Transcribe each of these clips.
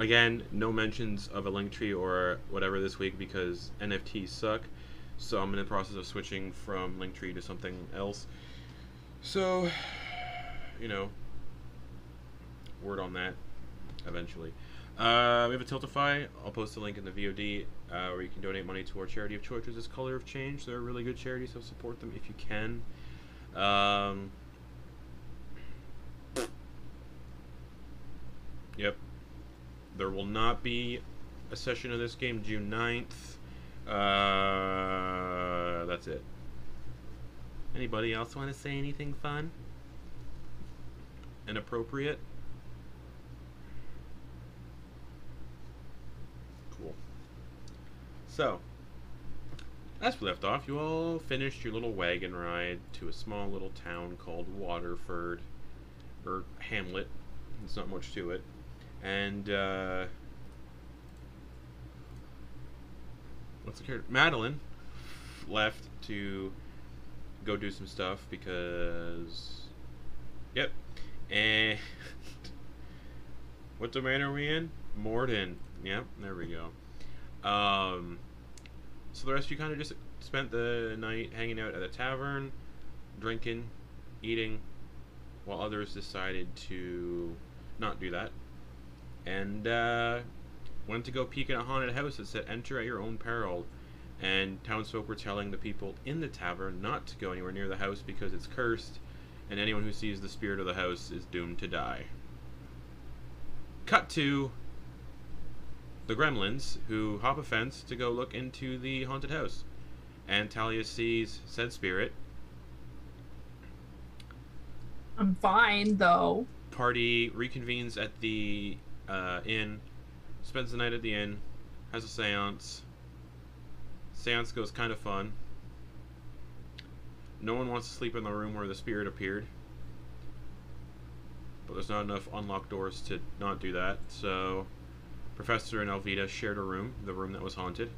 Again, no mentions of a link tree or whatever this week because NFTs suck. So I'm in the process of switching from Linktree to something else. So, you know, word on that eventually. We have a Tiltify. I'll post a link in the VOD where you can donate money to our charity of choice, which is Color of Change. They're a really good charity, so support them if you can. Yep. There will not be a session of this game June 9th. That's it. Anybody else want to say anything fun and appropriate? Cool. So, as we left off, you all finished your little wagon ride to a small little town called Waterford, or hamlet. There's not much to it. And, what's the character? Madeliene left to go do some stuff because... Yep. And... what domain are we in? Morden. Yep, there we go. So the rest of you kind of just spent the night hanging out at a tavern, drinking, eating, while others decided to not do that. And went to go peek at a haunted house that said enter at your own peril. And townsfolk were telling the people in the tavern not to go anywhere near the house because it's cursed, and anyone who sees the spirit of the house is doomed to die. Cut to the gremlins, who hop a fence to go look into the haunted house. And Thalia sees said spirit. I'm fine, though. Party reconvenes at the inn, spends the night at the inn, has a seance. Seance goes kind of fun. No one wants to sleep in the room where the spirit appeared, but there's not enough unlocked doors to not do that, so Professor and Alvita shared a room, the room that was haunted,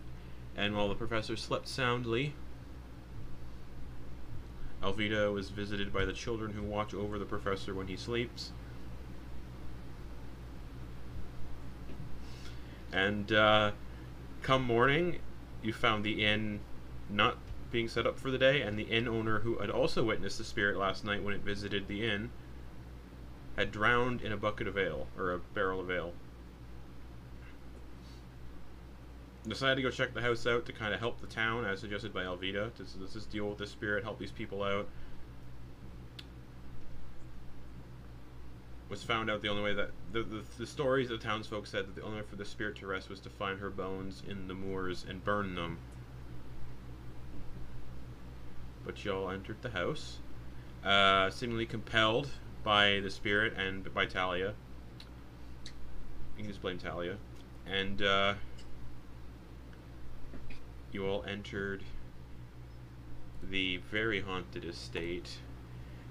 and while the professor slept soundly, Alvita was visited by the children who watch over the professor when he sleeps. And come morning, you found the inn not being set up for the day, and the inn owner, who had also witnessed the spirit last night when it visited the inn, had drowned in a bucket of ale, or a barrel of ale. Decided to go check the house out to kind of help the town, as suggested by Alvita. Does this deal with the spirit, help these people out? Was found out the only way that the stories of the townsfolk said that the only way for the spirit to rest was to find her bones in the moors and burn them. But y'all entered the house, seemingly compelled by the spirit and by Thalia. You can just blame Thalia. And you all entered the very haunted estate.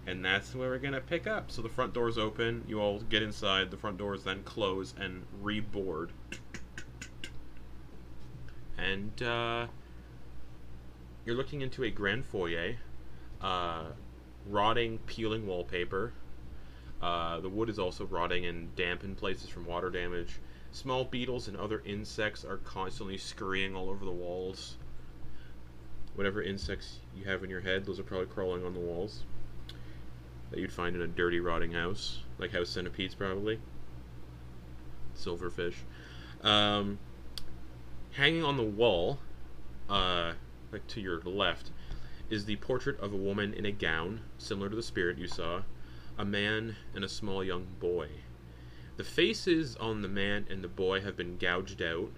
And that's where we're going to pick up. So the front door's open. You all get inside. The front doors then close and reboard. And you're looking into a grand foyer. Rotting, peeling wallpaper. The wood is also rotting and damp in places from water damage. Small beetles and other insects are constantly scurrying all over the walls. Whatever insects you have in your head, those are probably crawling on the walls. That you'd find in a dirty, rotting house. Like house centipedes, probably. Silverfish. Hanging on the wall, like to your left, is the portrait of a woman in a gown, similar to the spirit you saw, a man, and a small young boy. The faces on the man and the boy have been gouged out,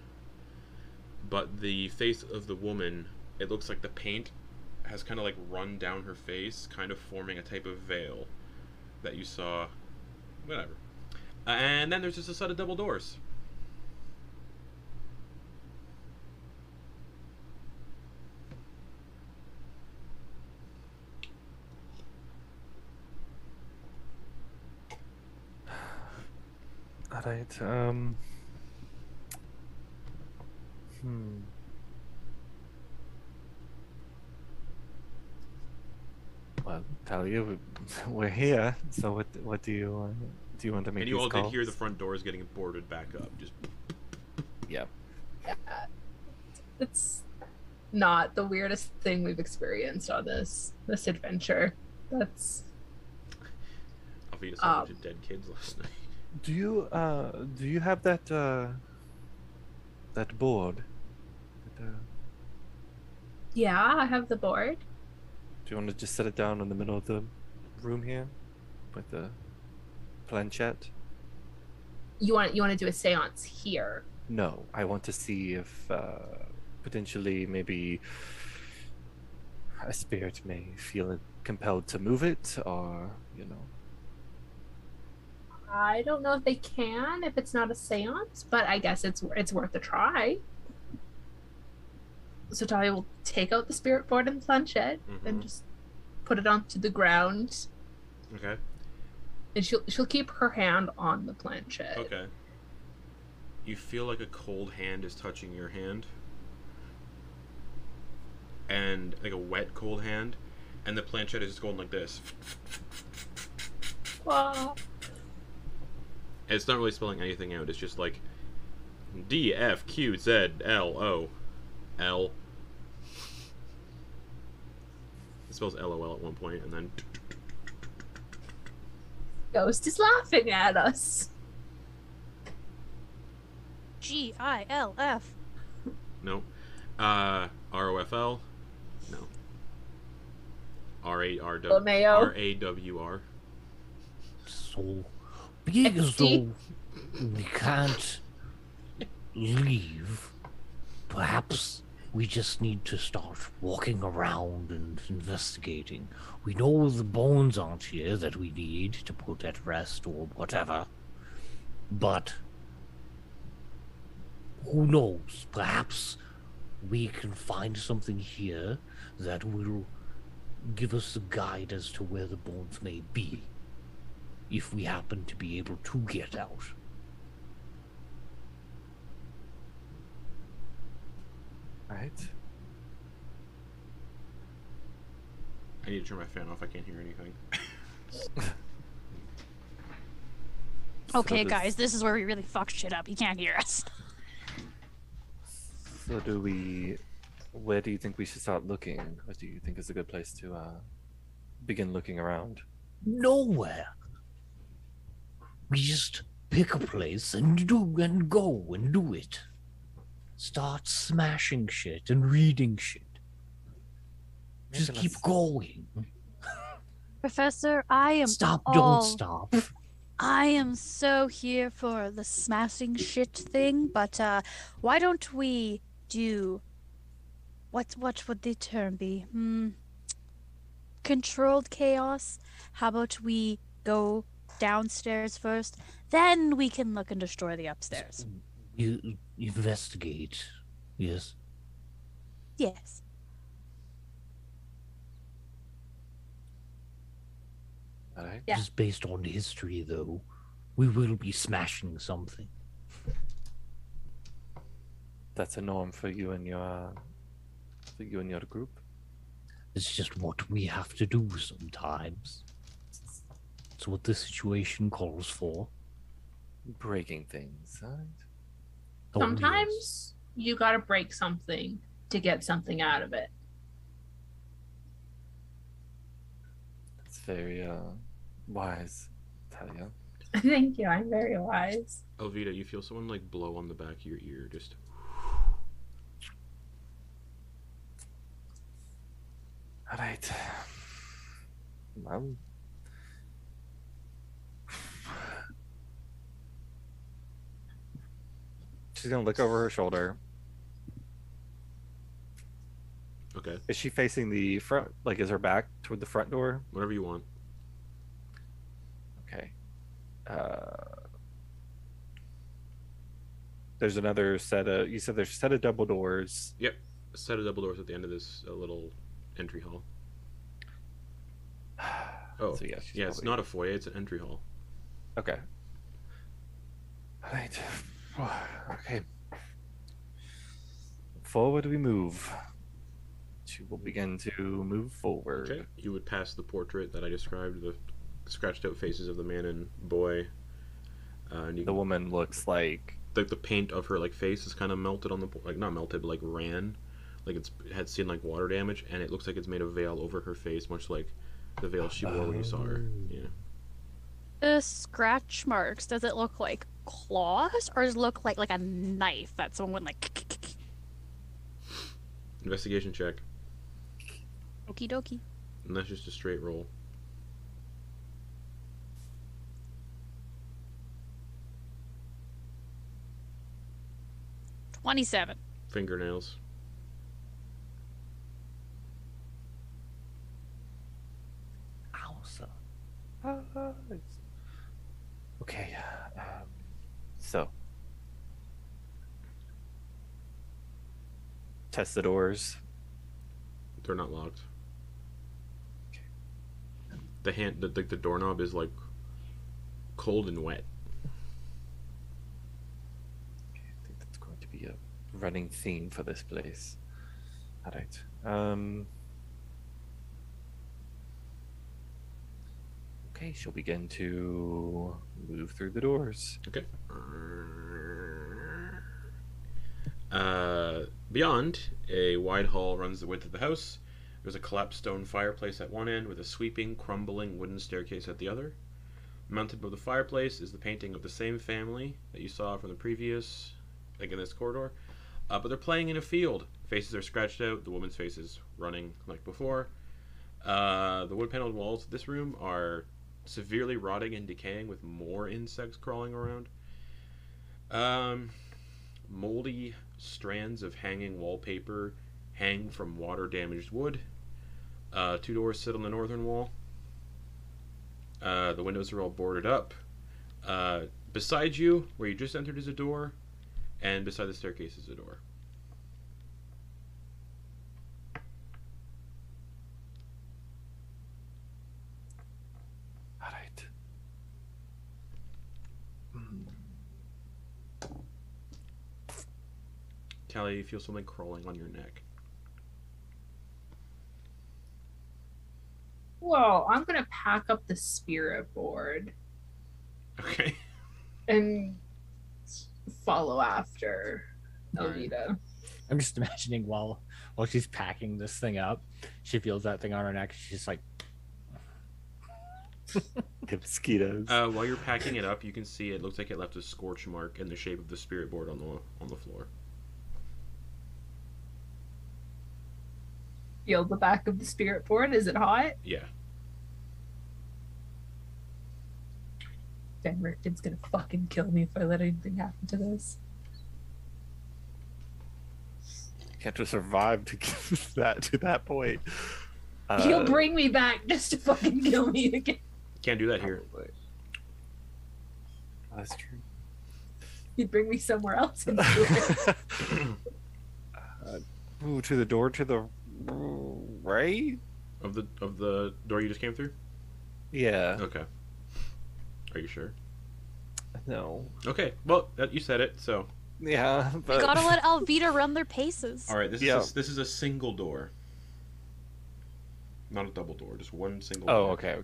but the face of the woman, it looks like the paint has kind of like run down her face, kind of forming a type of veil that you saw. Whatever. And then there's just a set of double doors. Alright, Well, Thalia, we're here, so what do you want? Do you want to make And you these all calls? did hear the front doors getting boarded back up. Just Yeah. Yeah. It's not the weirdest thing we've experienced on this adventure. That's Alvita saw a bunch of dead kids last night. Do you have that that board? yeah, I have the board. Do you want to just set it down in the middle of the room here with the planchette? You want to do a séance here? No, I want to see if potentially maybe a spirit may feel compelled to move it, or I don't know if they can if it's not a séance, but I guess it's worth a try. So Thalia will take out the spirit board and planchette and just put it onto the ground. Okay. And she'll keep her hand on the planchette. Okay. You feel like a cold hand is touching your hand. And like a wet cold hand. And the planchette is just going like this. Wow. And it's not really spelling anything out. It's just like D F Q Z L O L. It spells LOL at one point, and then Ghost is laughing at us. GILF. no. ROFL. No. LMAO. RAWR. So being as though we can't leave, perhaps we just need to start walking around and investigating. We know the bones aren't here that we need to put at rest or whatever. But who knows? Perhaps we can find something here that will give us a guide as to where the bones may be, if we happen to be able to get out. Right. I need to turn my fan off. I can't hear anything. Okay, So guys, this is where we really fuck shit up. You can't hear us. So where do you think we should start looking? What do you think is a good place to begin looking around? Nowhere. We just pick a place and go and do it. Start smashing shit and reading shit. Just Maybe keep let's- going. Professor, I am Don't stop. I am so here for the smashing shit thing, but why don't we do what would the term be? Controlled chaos? How about we go downstairs first, then we can look and destroy the upstairs. You investigate, yes? Yes. Alright. Yeah. Just based on history, though, we will be smashing something. That's a norm for you and your group. It's just what we have to do sometimes. It's what the situation calls for. Breaking things, right? Oh, Sometimes you gotta break something to get something out of it. That's very wise, Thalia. Thank you. I'm very wise. Alvita, you feel someone like blow on the back of your ear, just. Alright. Well. She's gonna look over her shoulder. Okay, Is she facing the front? Like, is her back toward the front door? whatever you want. Okay. There's another set of. You said there's a set of double doors. Yep, a set of double doors at the end of this little entry hall. Oh, So, yeah, she's yeah, it's probably- not a foyer; it's an entry hall. Okay. Alright. Okay. Forward we move. She will begin to move forward. Okay, you would pass the portrait that I described, the scratched out faces of the man and boy, And you The woman looks like... the paint of her like face is kind of melted on the like not melted but like ran, like it had seen like water damage, and it looks like it's made a veil over her face, much like the veil she wore when you saw her. Yeah. The scratch marks, does it look like claws, or does it look like a knife that someone would like... Investigation check. Okie dokie. And that's just a straight roll. $27. Fingernails. Awesome. Okay. So. Test the doors. They're not locked. The doorknob is like cold and wet. I think that's going to be a running theme for this place. All right. Okay, she'll begin to move through the doors. Okay. Beyond, a wide hall runs the width of the house. There's a collapsed stone fireplace at one end with a sweeping, crumbling wooden staircase at the other. Mounted above the fireplace is the painting of the same family that you saw from the previous, like in this corridor. But they're playing in a field. Faces are scratched out. The woman's face is running like before. The wood-paneled walls of this room are severely rotting and decaying with more insects crawling around. Moldy strands of hanging wallpaper hang from water-damaged wood. 2 doors sit on the northern wall. The windows are all boarded up. Beside you, where you just entered, is a door, and beside the staircase is a door. All right. Thalia, you feel something crawling on your neck. Whoa, I'm gonna pack up the spirit board Okay. and follow after Alright. Alvita. I'm just imagining while she's packing this thing up, she feels that thing on her neck. She's just like, The mosquitoes. While you're packing it up, you can see it looks like it left a scorch mark in the shape of the spirit board on the floor. Feel the back of the spirit board. Is it hot? Yeah. Dan Richard's gonna fucking kill me if I let anything happen to this. You have to survive to get to that point. He'll bring me back just to fucking kill me again. Can't do that here. Probably. That's true. He'd bring me somewhere else and do it. Ooh, to the door to the right? Of the door you just came through? Yeah. Okay. Are you sure? No. Okay. Well, you said it, so. Yeah, but Gotta let Alvita run their paces. All right. This Yeah. is a single door. Not a double door, just one single Oh, door. okay.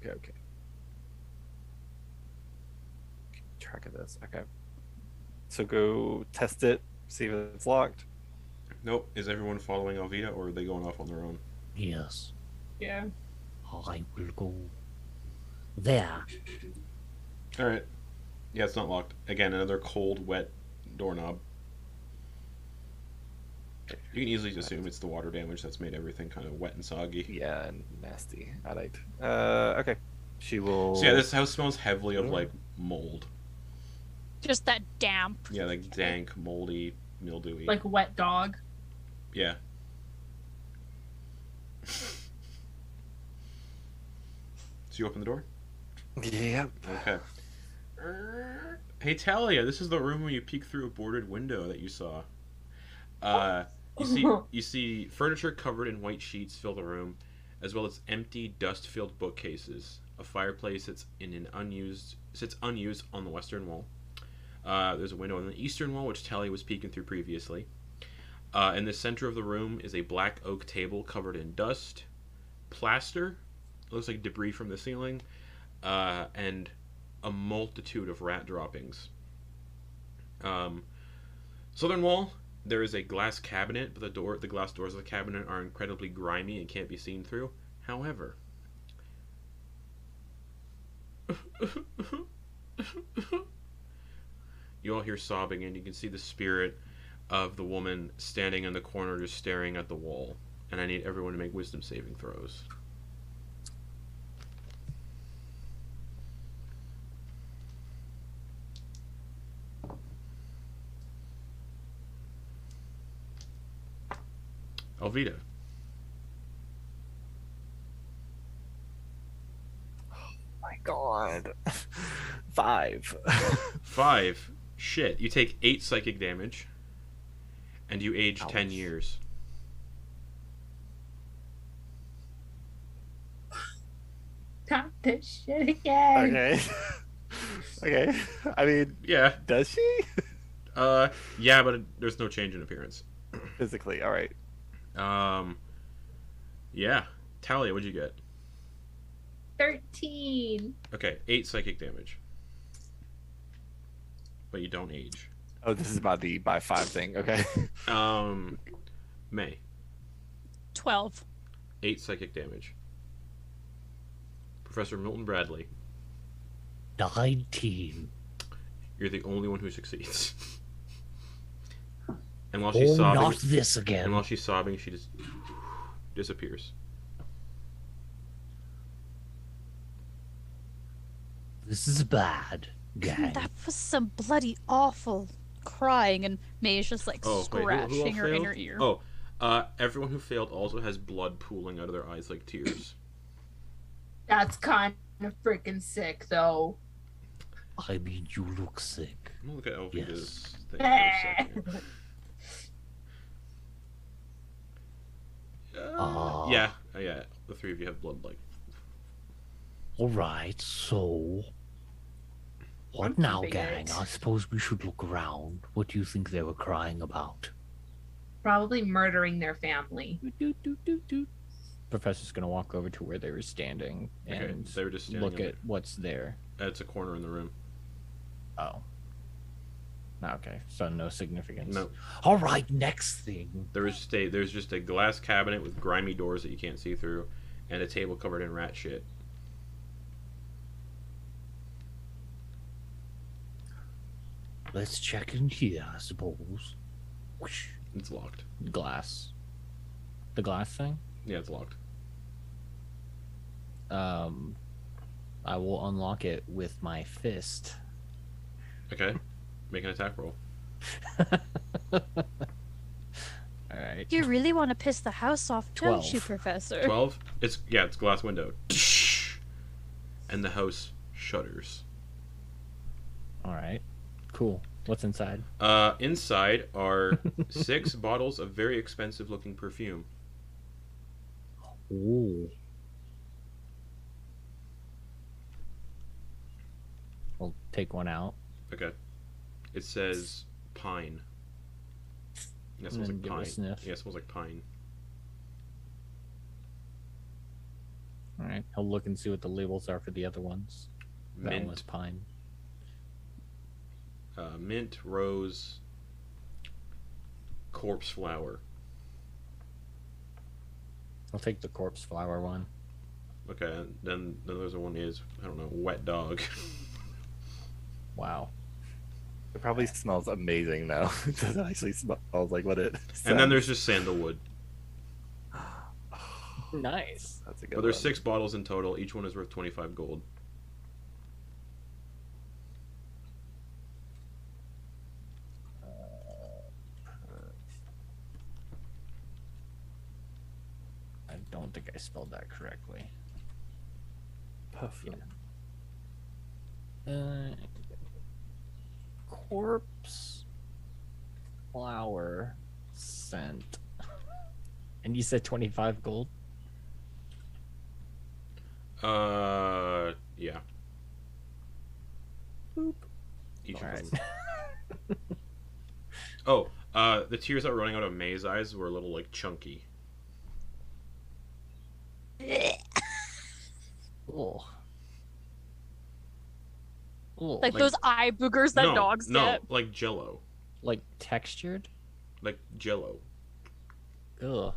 Keep track of this. Okay. So go test it, see if it's locked. Nope. Is everyone following Alvita, or are they going off on their own? yes, Yeah. I will go there. All right. Yeah, it's not locked. Again, another cold, wet doorknob. You can easily assume it's the water damage that's made everything kind of wet and soggy. Yeah, and nasty. Alright. Okay. She will. So yeah, this house smells heavily of like mold. Just that damp. Yeah, like dank, moldy, mildewy. Like wet dog. Yeah. So you open the door? Yep. Okay. Hey Thalia, this is the room where you peek through a boarded window that you saw. You see furniture covered in white sheets fill the room, as well as empty, dust-filled bookcases. A fireplace sits unused on the western wall. There's a window on the eastern wall, which Thalia was peeking through previously. In the center of the room is a black oak table covered in dust, plaster, it looks like debris from the ceiling, and a multitude of rat droppings. Southern wall, there is a glass cabinet, but the glass doors of the cabinet are incredibly grimy and can't be seen through. However, you all hear sobbing, and you can see the spirit of the woman standing in the corner just staring at the wall. And I need everyone to make wisdom saving throws. Alvita. My God. 5. 5. Shit. You take 8 psychic damage. And you age 10 years. Not this shit again. Okay. Okay. I mean, Yeah. does she? Yeah, but there's no change in appearance. Physically, all right. Yeah. Thalia, what'd you get? 13. Okay, 8 psychic damage. But you don't age. Oh, this is about the by 5 thing. Okay. May. 12. 8 psychic damage. Professor Milton Bradley. 19. You're the only one who succeeds. And while she's Oh, sobbing, not this and again. while she's sobbing, she just disappears. This is bad, gang. That was some bloody awful crying, and May's just like Oh, wait, who all scratching her failed? inner ear. Oh, everyone who failed also has blood pooling out of their eyes like tears. That's kind of freaking sick, though. I mean, you look sick. I'm gonna look at Alvita's Yes. thing for a second. Yeah, yeah. The 3 of you have blood like. Alright, so. What I'm now, keeping gang? it. I suppose we should look around. What do you think they were crying about? Probably murdering their family. Professor's gonna walk over to where they were standing Okay, and they were just standing look in at what's there. It's a corner in the room. Oh. Okay, so no significance. No, Alright, next thing. there's just a glass cabinet with grimy doors that you can't see through, and a table covered in rat shit. Let's check in here, I suppose. Whoosh. It's locked. Glass. The glass thing? Yeah, it's locked. I will unlock it with my fist. Okay, make an attack roll. Alright. You really want to piss the house off, don't you, 12. Professor? 12. It's glass window. And the house shudders. Alright. Cool. What's inside? Inside are 6 bottles of very expensive looking perfume. Ooh. We'll take one out. Okay. It says pine. Yeah, it smells then like give it a pine. sniff. Yeah, it smells like pine. Alright. I'll look and see what the labels are for the other ones. That one was Mint, pine. mint, rose, corpse flower. I'll take the corpse flower one. Okay, and then the other one is, I don't know, wet dog. Wow. It probably smells amazing though. It doesn't actually smell like what it And then sounds. there's just sandalwood. Nice. That's a good But there's one. 6 bottles in total. Each one is worth 25 gold. I don't think I spelled that correctly. Perfume. Corpse flower scent. And you said 25 gold? Yeah. Boop. Each of Alright. them. Oh, the tears that were running out of May's eyes were a little, like, chunky. Oh. Like those eye boogers that dogs get. No, like Jello. Like textured? Like Jello. Ugh.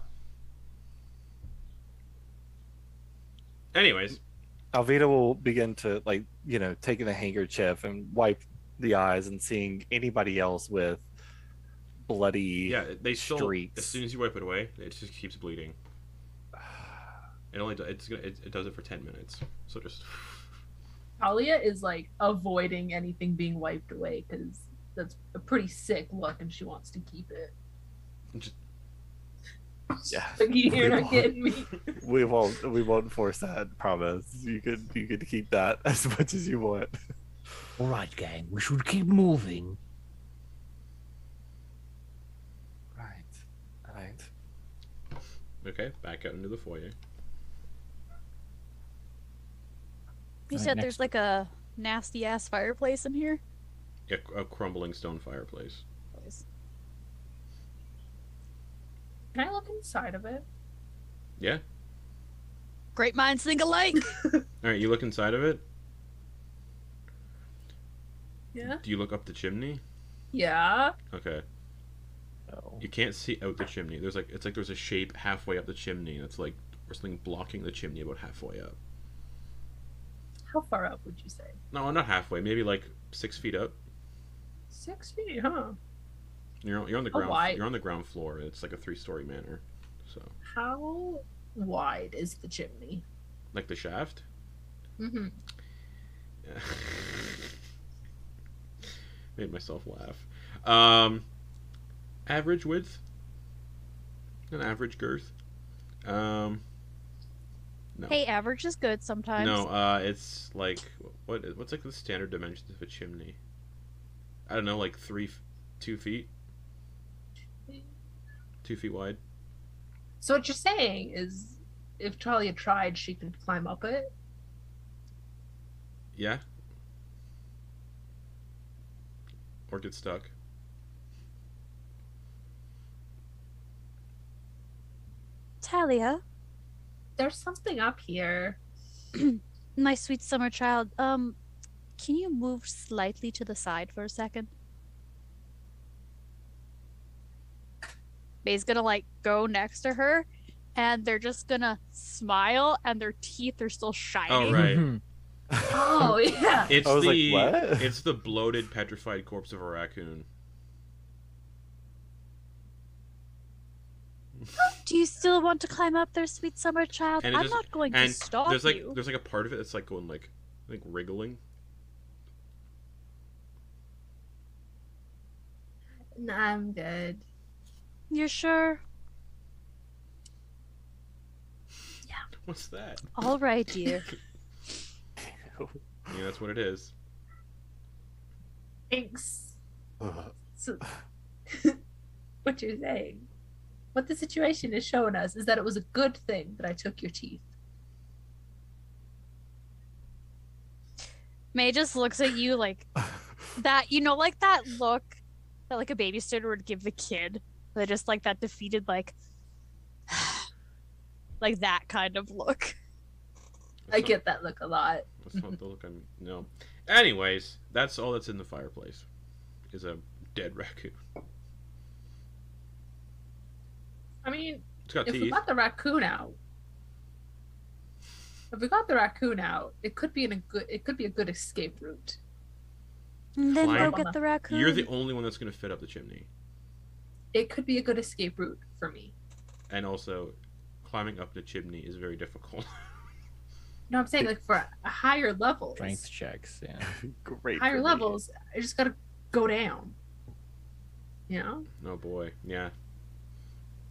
Anyways. Alvita will begin to, taking the handkerchief and wipe the eyes and seeing anybody else with bloody they still, streaks. as soon as you wipe it away, it just keeps bleeding. It does it for 10 minutes. So just... Thalia is, like, avoiding anything being wiped away, because that's a pretty sick look, and she wants to keep it. Yeah, Like, you're not getting me. We won't force that. Promise. You could keep that as much as you want. All right, gang. We should keep moving. Right. Okay, back out into the foyer. You said there's like a nasty ass fireplace in here? Yeah, a crumbling stone fireplace. Can I look inside of it? Yeah. Great minds think alike. Alright, you look inside of it? Yeah. Do you look up the chimney? Yeah. Okay. No. You can't see out the chimney. It's like there's a shape halfway up the chimney, and it's like there's something blocking the chimney about halfway up. How far up would you say? No, not halfway. Maybe like 6 feet up. 6 feet, huh? You're on the How ground. wide? You're on the ground floor. It's like a 3-story manor. So. How wide is the chimney? Like the shaft? Mm-hmm. Yeah. Made myself laugh. Average width. An average girth. No. Hey, average is good sometimes. No, it's like what's like the standard dimensions of a chimney? I don't know, like 2 feet. 2 feet wide. So what you're saying is, if Thalia tried, she could climb up it? Yeah. Or get stuck. Thalia, There's something up here. my sweet summer child, can you move slightly to the side for a second? May's gonna like go next to her, and they're just gonna smile, and their teeth are still shining. Oh right. Oh, yeah. It's I was the like, what? it's the bloated, petrified corpse of a raccoon. Do you still want to climb up there, sweet summer child? And it I'm just- not going to And stop there's like you. there's like a part of it that's like going like wriggling. Nah, I'm good. You're sure? What's that? All right, dear. Yeah, that's what it is. Thanks. So, what you're saying, what the situation is showing us is that it was a good thing that I took your teeth. May just looks at you like that, like that look that like a babysitter would give the kid. They're just like that defeated, like like that kind of look. I get that look a lot. That's not the look I'm... No. Anyways, that's all that's in the fireplace. Is a dead raccoon. I mean, It's got if we teeth. got the raccoon out, it could be a good escape route. And then Climb go on get the raccoon. You're the only one that's going to fit up the chimney. It could be a good escape route for me. And also, climbing up the chimney is very difficult. No, I'm saying like for a higher levels. Strength checks, yeah. Great. Higher for me. levels, I just gotta go down. You know? Oh boy, yeah.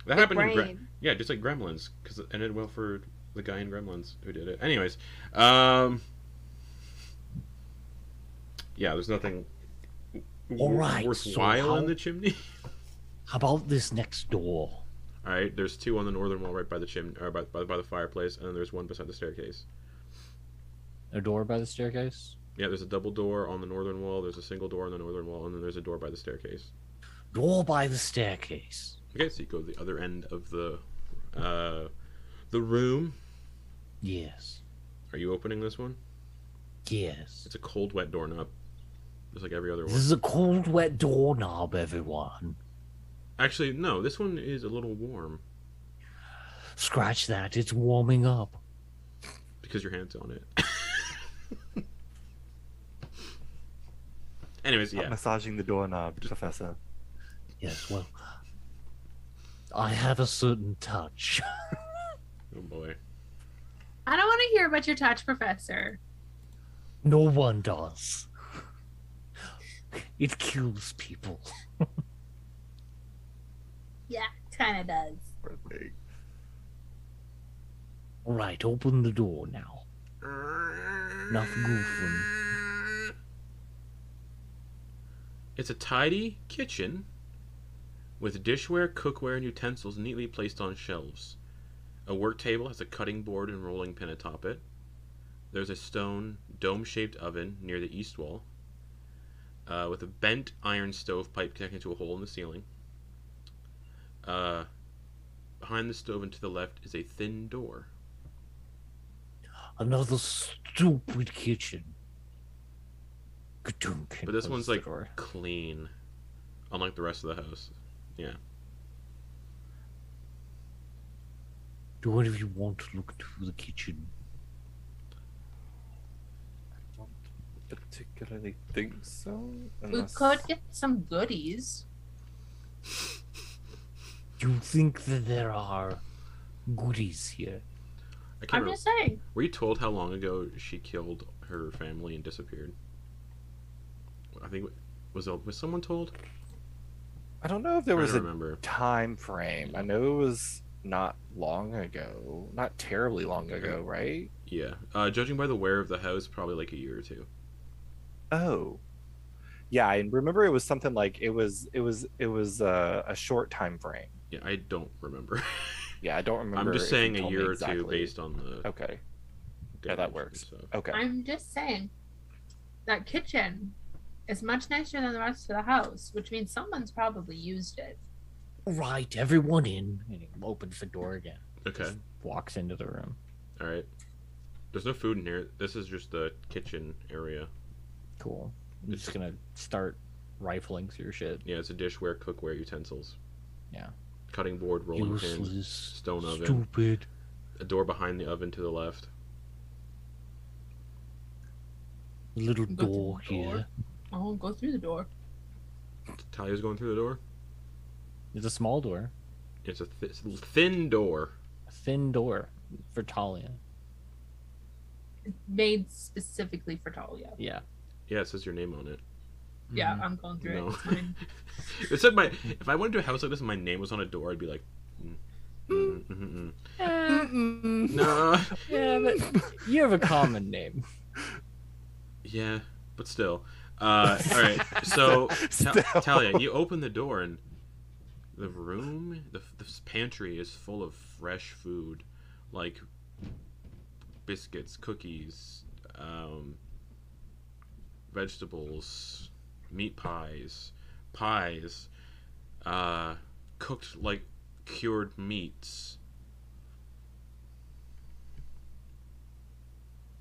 That Big happened in brain. yeah, just like Gremlins, because it ended well for the guy in Gremlins who did it. Anyways, yeah, there's nothing All right, worthwhile so in the chimney. How about this next door? All right, there's 2 on the northern wall, right by the chimney, or by the fireplace, and then there's 1 beside the staircase. A door by the staircase? Yeah, there's a double door on the northern wall. There's a single door on the northern wall, and then there's a door by the staircase. Door by the staircase. Okay, so you go to the other end of the room. Yes. Are you opening this one? Yes. It's a cold, wet doorknob. just like every other This one. is a cold, wet doorknob, everyone. Actually, no, this one is a little warm Scratch that, it's warming up. because your hand's on it. Anyways, Stop yeah. massaging the doorknob, Professor. Yes, well, I have a certain touch. Oh boy. I don't want to hear about your touch, Professor. No one does. It kills people. Yeah, kind of does. Poor thing. All right, open the door now. Enough goofing. It's a tidy kitchen with dishware, cookware, and utensils neatly placed on shelves. A work table has a cutting board and rolling pin atop it. There's a stone, dome-shaped oven near the east wall, with a bent iron stovepipe connecting to a hole in the ceiling. Behind the stove and to the left is a thin door. Another stupid kitchen. Ka-dunk. But this Closes one's the like door. clean, unlike the rest of the house. Yeah. Do one of you want to look into the kitchen? I don't particularly think so. We Unless... could get some goodies. You think that there are goodies here? I can't I'm just saying. Were you told how long ago she killed her family and disappeared? I think was someone told? I don't know if there I was don't a remember. time frame. I know it was not long ago. Not terribly long ago, right? Yeah. Judging by the wear of the house, probably like a year or two. Oh. Yeah, I remember it was something like it was a short time frame. Yeah, I don't remember. Yeah, I don't remember. I'm just if saying you a told me year or exactly. two based on the. Okay. Yeah, that damage works. and stuff. Okay. I'm just saying. That kitchen is much nicer than the rest of the house, which means someone's probably used it. Right, everyone in. And he opens the door again. Okay. Walks into the room. All right. There's no food in here. This is just the kitchen area. Cool. I'm just gonna start rifling through shit. Yeah, it's a dishware, cookware, utensils. Yeah. Cutting board, rolling pins, Useless. stone oven, Stupid. a door behind the oven to the left. Little Go through door the door. here. Oh, go through the door. Talia's going through the door. It's a small door. It's a thin door. A thin door for Thalia. Made specifically for Thalia. Yeah. Yeah, it says your name on it. Yeah, Mhm. I'm going through No. it. It's mine. It said my. If I went to a house like this and my name was on a door, I'd be like, no. Yeah, but you have a common name. Yeah, but still. All right. So, Still. Thalia, you open the door and the room, the pantry is full of fresh food, like biscuits, cookies, vegetables, meat pies, cooked like cured meats.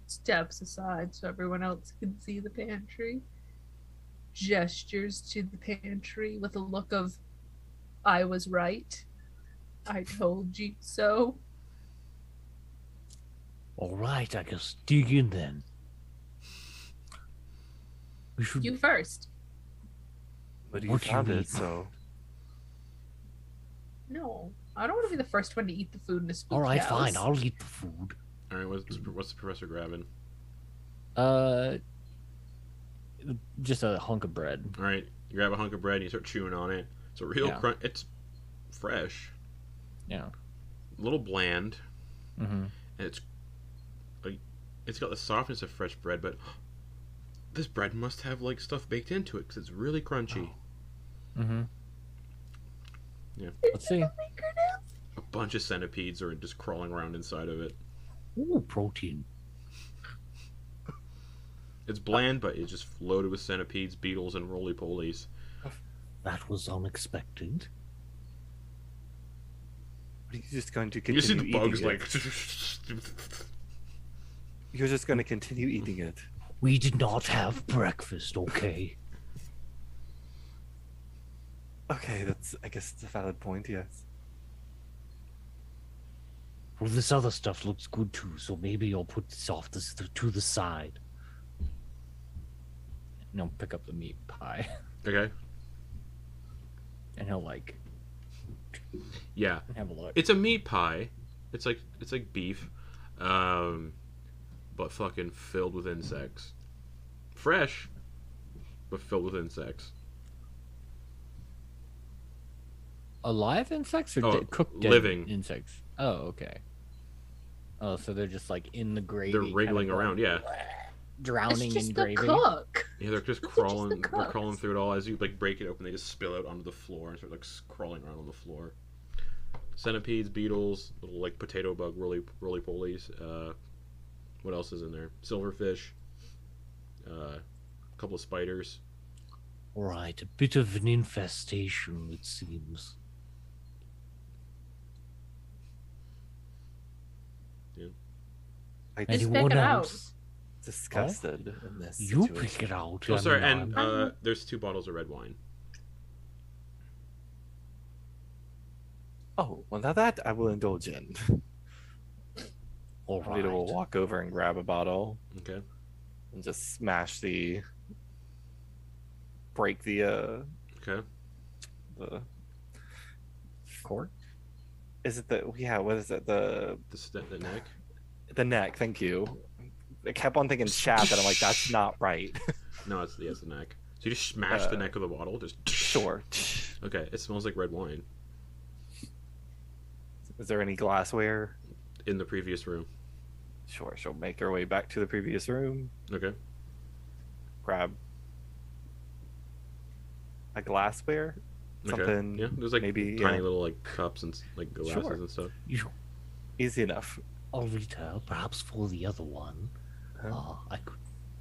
Steps aside so everyone else can see the pantry. Gestures to the pantry with a look of, I was right. I told you so. All right, I guess dig in then. We should. You first. But you What do you found mean? it, so No, I don't want to be the first one to eat the food in a spooky All right, house. fine. I'll eat the food. All right, what's the professor grabbing? Just a hunk of bread. All right, you grab a hunk of bread and you start chewing on it. It's a real Yeah. crunch. It's fresh, Yeah. a little bland, Mm-hmm. and it's got the softness of fresh bread, but this bread must have like stuff baked into it because it's really crunchy. Mm-hmm. Yeah. Let's see. A bunch of centipedes are just crawling around inside of it. Ooh, protein. It's bland, but it's just loaded with centipedes, beetles, and roly-polies. That was unexpected. are you just going to You see continue the bugs eating like. it? You're just going to continue eating it. We did not have breakfast, okay? Okay, that's, I guess it's a valid point, yes. Well, this other stuff looks good too, so maybe I'll put this off to the side. And he'll pick up the meat pie. Okay. And he'll like Yeah. have a look. It's a meat pie. It's like beef, but fucking filled with insects. Fresh, but filled with insects. Alive insects or Oh, cooked dead living. insects? Oh, okay. Oh, so they're just like in the gravy. They're wriggling kind of around, yeah. Drowning It's just in the gravy. cook. Yeah, they're just They're just crawling. the They're crawling cooks. through it all as you like break it open. They just spill out onto the floor and start like crawling around on the floor. Centipedes, beetles, little like potato bug, roly polies. What else is in there? Silverfish. A couple of spiders. Right, a bit of an infestation, it seems. I Just Anyone pick it out. else? disgusted in this You situation. pick it out. Oh, I sorry, mean, and there's 2 bottles of red wine. Oh, well, now that I will indulge in. all Alvita will right. walk over and grab a bottle Okay. and just smash break the Okay. Cork? is it the, yeah, what is it, the The neck. neck, thank you. I kept on thinking shaft, and I'm like, that's not right. No, it's the neck. So you just smash the neck of the bottle. Just Sure. Okay. It smells like red wine Is there any glassware? in the previous room. Sure, she'll make her way back to the previous room, Okay. grab a glassware, Okay. something Yeah. There's like maybe tiny little like cups and like glasses Sure. and stuff. You, easy enough. Alvita, perhaps for the other one, Huh? I could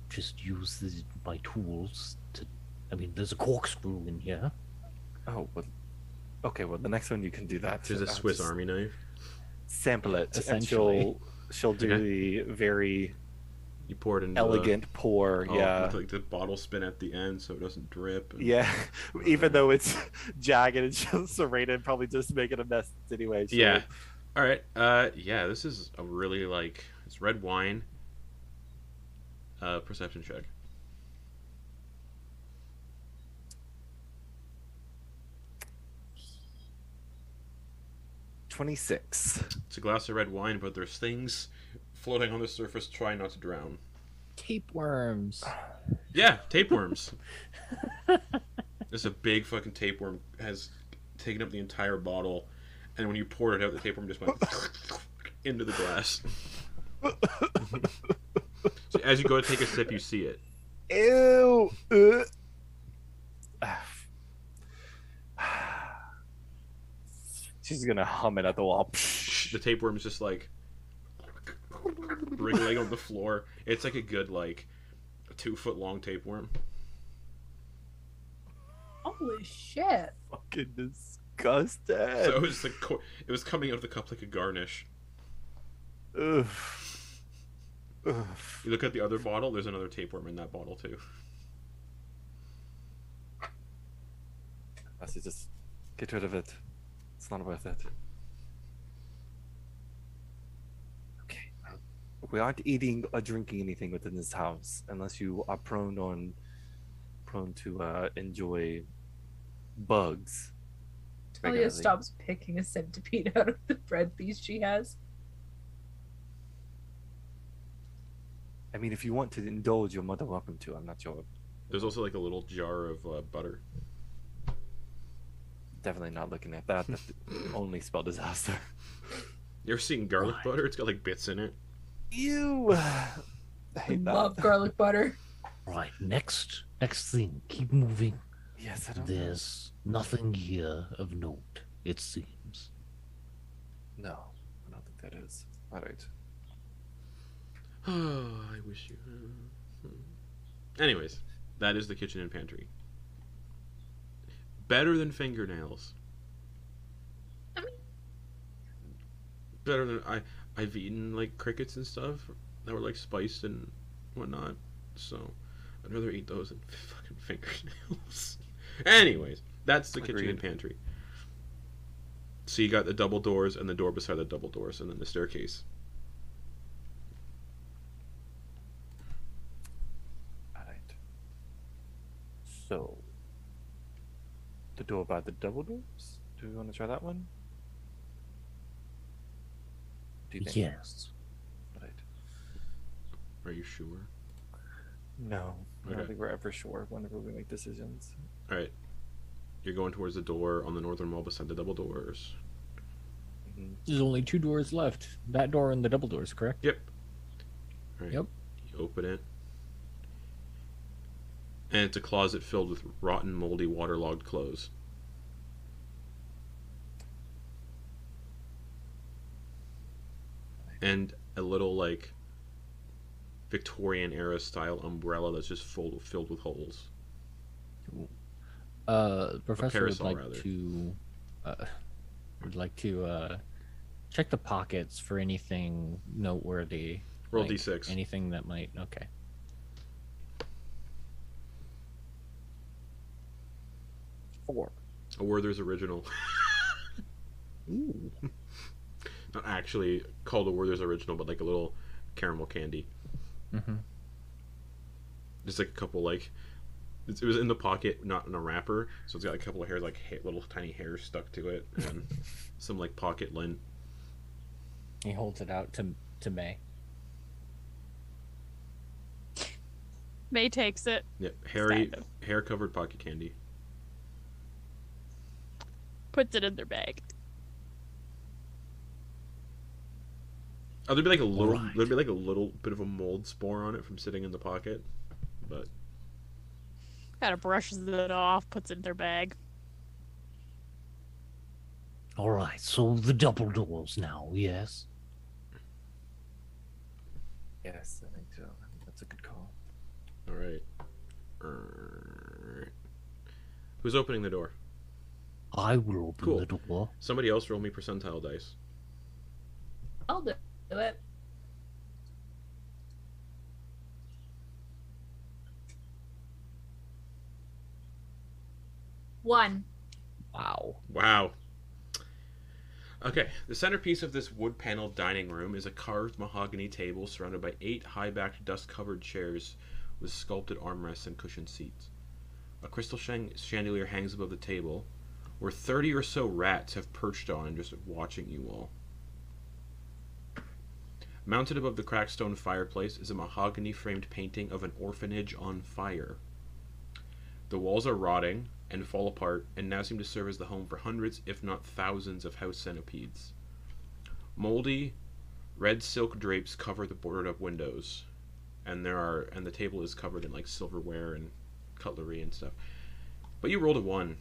just use my tools to. I mean, there's a corkscrew in here. Oh, well, okay. Well, the next one you can do that. There's a I'll Swiss just Army knife. Sample it, and Essentially. she'll do Okay. the very You pour it into elegant pour. The, Yeah, with, like the bottle spin at the end so it doesn't drip. and- yeah. Even though it's jagged and just serrated, probably just making a mess anyway. So Yeah. All right. Yeah. This is a really like it's red wine. Perception check. 26. It's a glass of red wine, but there's things floating on the surface. Try not to drown. Tapeworms. Yeah, tapeworms. There's a big fucking tapeworm has taken up the entire bottle, and when you poured it out, the tapeworm just went into the glass. So as you go to take a sip, you see it. Ew. She's gonna hum it at the wall. The tapeworm's just like wriggling on the floor. It's like a good like 2-foot long tapeworm. Holy shit. Fucking disgusting. So it was like it was coming out of the cup like a garnish. Ugh. Ugh. You look at the other bottle. There's another tapeworm in that bottle too. I should just get rid of it. It's not worth it. Okay. We aren't eating or drinking anything within this house unless you are prone to enjoy bugs. Talia regularly. stops picking a centipede out of the bread piece she has. I mean, if you want to indulge, you're more than welcome to. I'm not sure. There's also like a little jar of butter. Definitely not looking at that. That only spell disaster. You ever seen garlic butter? It's got like bits in it. Ew. I I hate that. love garlic butter. Right, next thing. Keep moving. Yes, I don't There's nothing here of note, it seems. know. No, I don't think that is. All right. Oh, I wish you. Anyways, that is the kitchen and pantry. Better than fingernails. I mean- Better than I've eaten like crickets and stuff that were like spiced and whatnot. So I'd rather eat those than fucking fingernails. Anyways, That's the kitchen and Agreed. pantry. So you got the double doors and the door beside the double doors, and then the staircase. Alright. So, the door by the double doors? Do we want to try that one? Do you think? Yes. Right. Are you sure? No, I Okay. don't think we're ever sure whenever we make decisions. All right. You're going towards the door on the northern wall beside the double doors. Mhm. There's only 2 doors left. That door and the double doors, correct? Yep. All right. Yep. You open it. And it's a closet filled with rotten, moldy, waterlogged clothes. And a little, like, Victorian era style umbrella that's just filled with holes. Professor parasol, would like rather. to check the pockets for anything noteworthy. Roll like d6. Anything that might. Okay. Four. A Werther's Original. Ooh. Not actually called a Werther's Original, but like a little caramel candy. Mm-hmm. Just like a couple, like, it was in the pocket, not in a wrapper, so it's got a couple of hairs, like little tiny hairs stuck to it, and some like pocket lint. He holds it out to May. May takes it. Yep, Kind of. hair covered pocket candy. Puts it in their bag. Oh, there'd be like a little, Right. there'd be like a little bit of a mold spore on it from sitting in the pocket, but Kind of brushes it off, puts it in their bag. All right, so the double doors now, yes? Yes, I think so. I think that's a good call. all right. Who's opening the door? I will open Cool. the door. Somebody else roll me percentile dice. I'll do it. One. Wow. Wow. Okay, the centerpiece of this wood-paneled dining room is a carved mahogany table surrounded by 8 high-backed, dust-covered chairs with sculpted armrests and cushioned seats. A crystal chandelier hangs above the table, where 30 or so rats have perched on and just watching you all. Mounted above the cracked stone fireplace is a mahogany-framed painting of an orphanage on fire. The walls are rotting and fall apart, and now seem to serve as the home for hundreds, if not thousands, of house centipedes. Moldy, red silk drapes cover the boarded-up windows, and the table is covered in like silverware and cutlery and stuff. But you rolled a 1.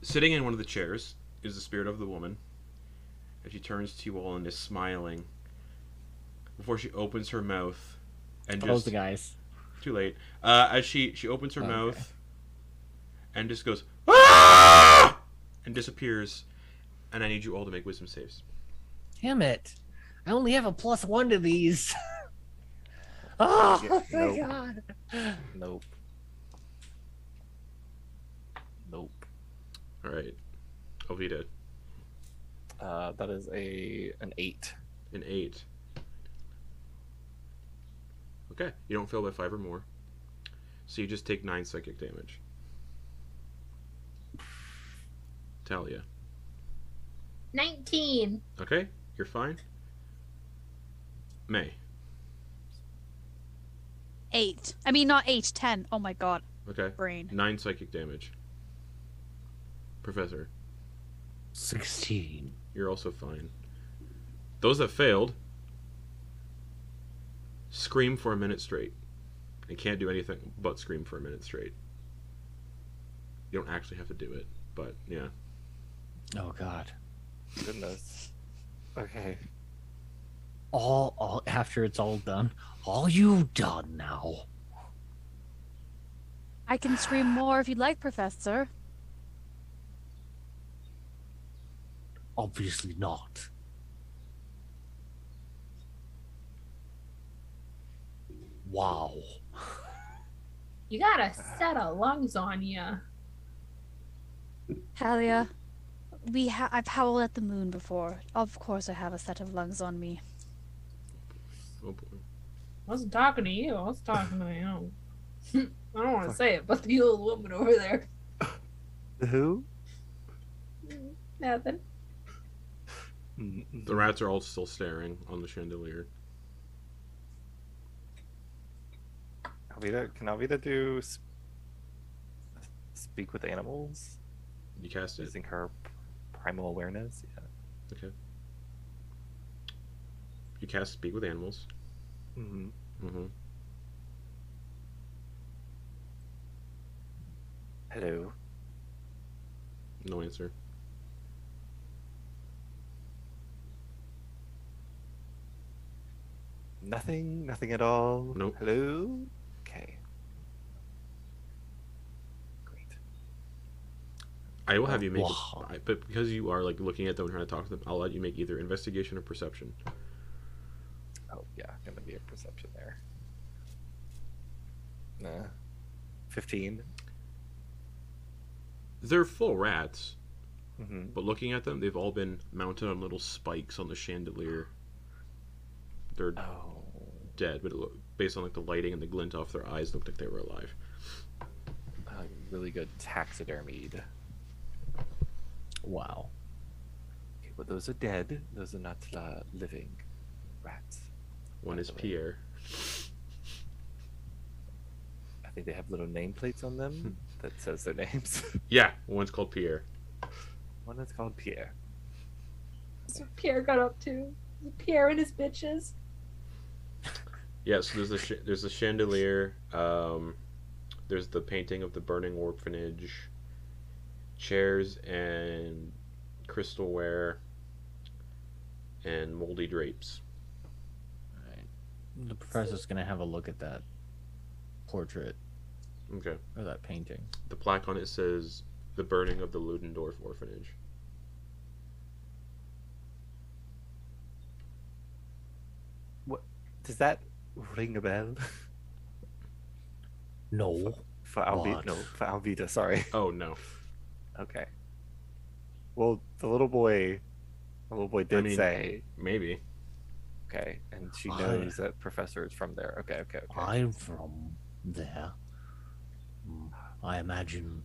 Sitting in one of the chairs is the spirit of the woman, and she turns to you all and is smiling before she opens her mouth and Close just the guys. too late. As she opens her Okay. mouth and just goes "Ah!" and disappears, and I need you all to make wisdom saves. Damn it. I only have a +1 to these. Oh, Yeah, thank nope. God. Nope. Nope. All right, Alvita, That is an 8. an 8. Okay, you don't fail by 5 or more, so you just take 9 psychic damage. Thalia. 19. Okay, you're fine. May. 8. I mean, not 8, 10. Oh my god. Okay, Brain. 9 psychic damage. Professor, 16. you're also fine. Those that failed scream for a minute straight. And can't do anything but scream for a minute straight. You don't actually have to do it, but yeah. Oh God. Goodness. Okay. All after it's all done, all you done now. I can scream more if you'd like, Professor. Obviously not. Wow. You got a set of lungs on you. Thalia, I've howled at the moon before. Of course I have a set of lungs on me. Oh boy. I wasn't talking to you. I was talking to my own. I don't want to say it, but the old woman over there. Who? Nothing. The rats are all still staring on the chandelier. Can Alvita do speak with animals? You cast it. Using her primal awareness? Yeah. Okay. You cast Speak with Animals. Mm-hmm. Mm-hmm. Hello. No answer. Nothing? Nothing at all? Nope. Hello? Okay. Great. I will have you make Wow. but because you are like looking at them and trying to talk to them, I'll let you make either investigation or perception. Oh, yeah. Gonna be a perception there. 15. They're full rats, Mm-hmm. but looking at them, they've all been mounted on little spikes on the chandelier. They're Oh. dead, but based on like the lighting and the glint off their eyes, looked like they were alive. Really good taxidermied. Wow. Okay, well, those are dead. Those are not living rats. One By is the way. Pierre. I think they have little nameplates on them that says their names. Yeah, one's called Pierre. One is called Pierre. That's what Pierre got up to. Pierre and his bitches. Yeah, so there's the chandelier. There's the painting of the burning orphanage, chairs and crystalware, and moldy drapes. Alright. The professor's gonna have a look at that portrait Okay. or that painting. The plaque on it says the burning of the Ludendorff orphanage. What does that ring a bell? No. For Alvita? What? No, for Alvita. Sorry. Oh no. Okay. Well, the little boy did mean- say Maybe. okay, and she I- knows that Professor is from there. Okay. I'm from there. I imagine.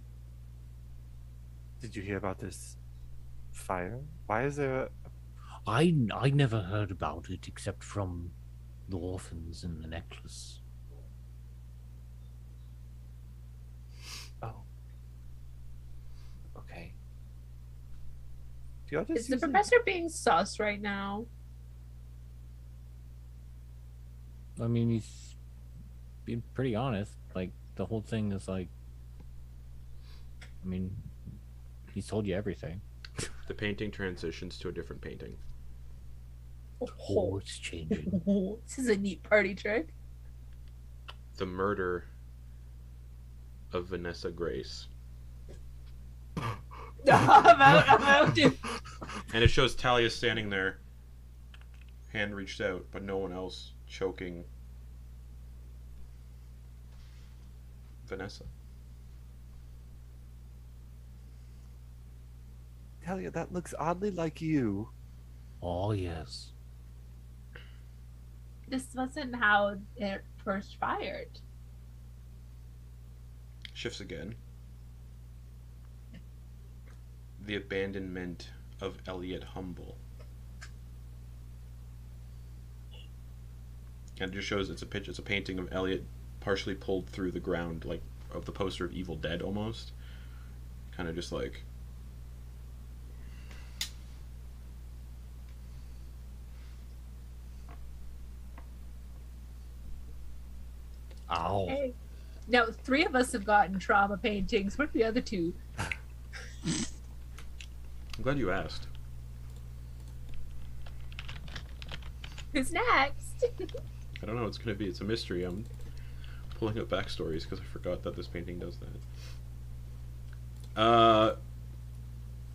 Did you hear about this fire? Why is there? I never heard about it except from the orphans and the necklace. Oh. Okay. Do y'all just Is the use it? professor being sus right now? I mean, he's being pretty honest. Like, the whole thing is like, I mean, he's told you everything. The painting transitions to a different painting. Oh, it's changing. This is a neat party trick. The murder of Vanessa Grace. I'm out, dude. And it shows Thalia standing there, hand reached out, but no one else, choking Vanessa. Thalia, that looks oddly like you. Oh, yes. This wasn't how it first fired. Shifts again. The abandonment of Elliot Humble. And it just shows it's a painting of Elliot partially pulled through the ground, like of the poster of Evil Dead almost. Kind of just like Ow. Hey. Now, 3 of us have gotten trauma paintings. What are the other 2? I'm glad you asked. Who's next? I don't know what it's gonna be. It's a mystery. I'm pulling up backstories because I forgot that this painting does that. I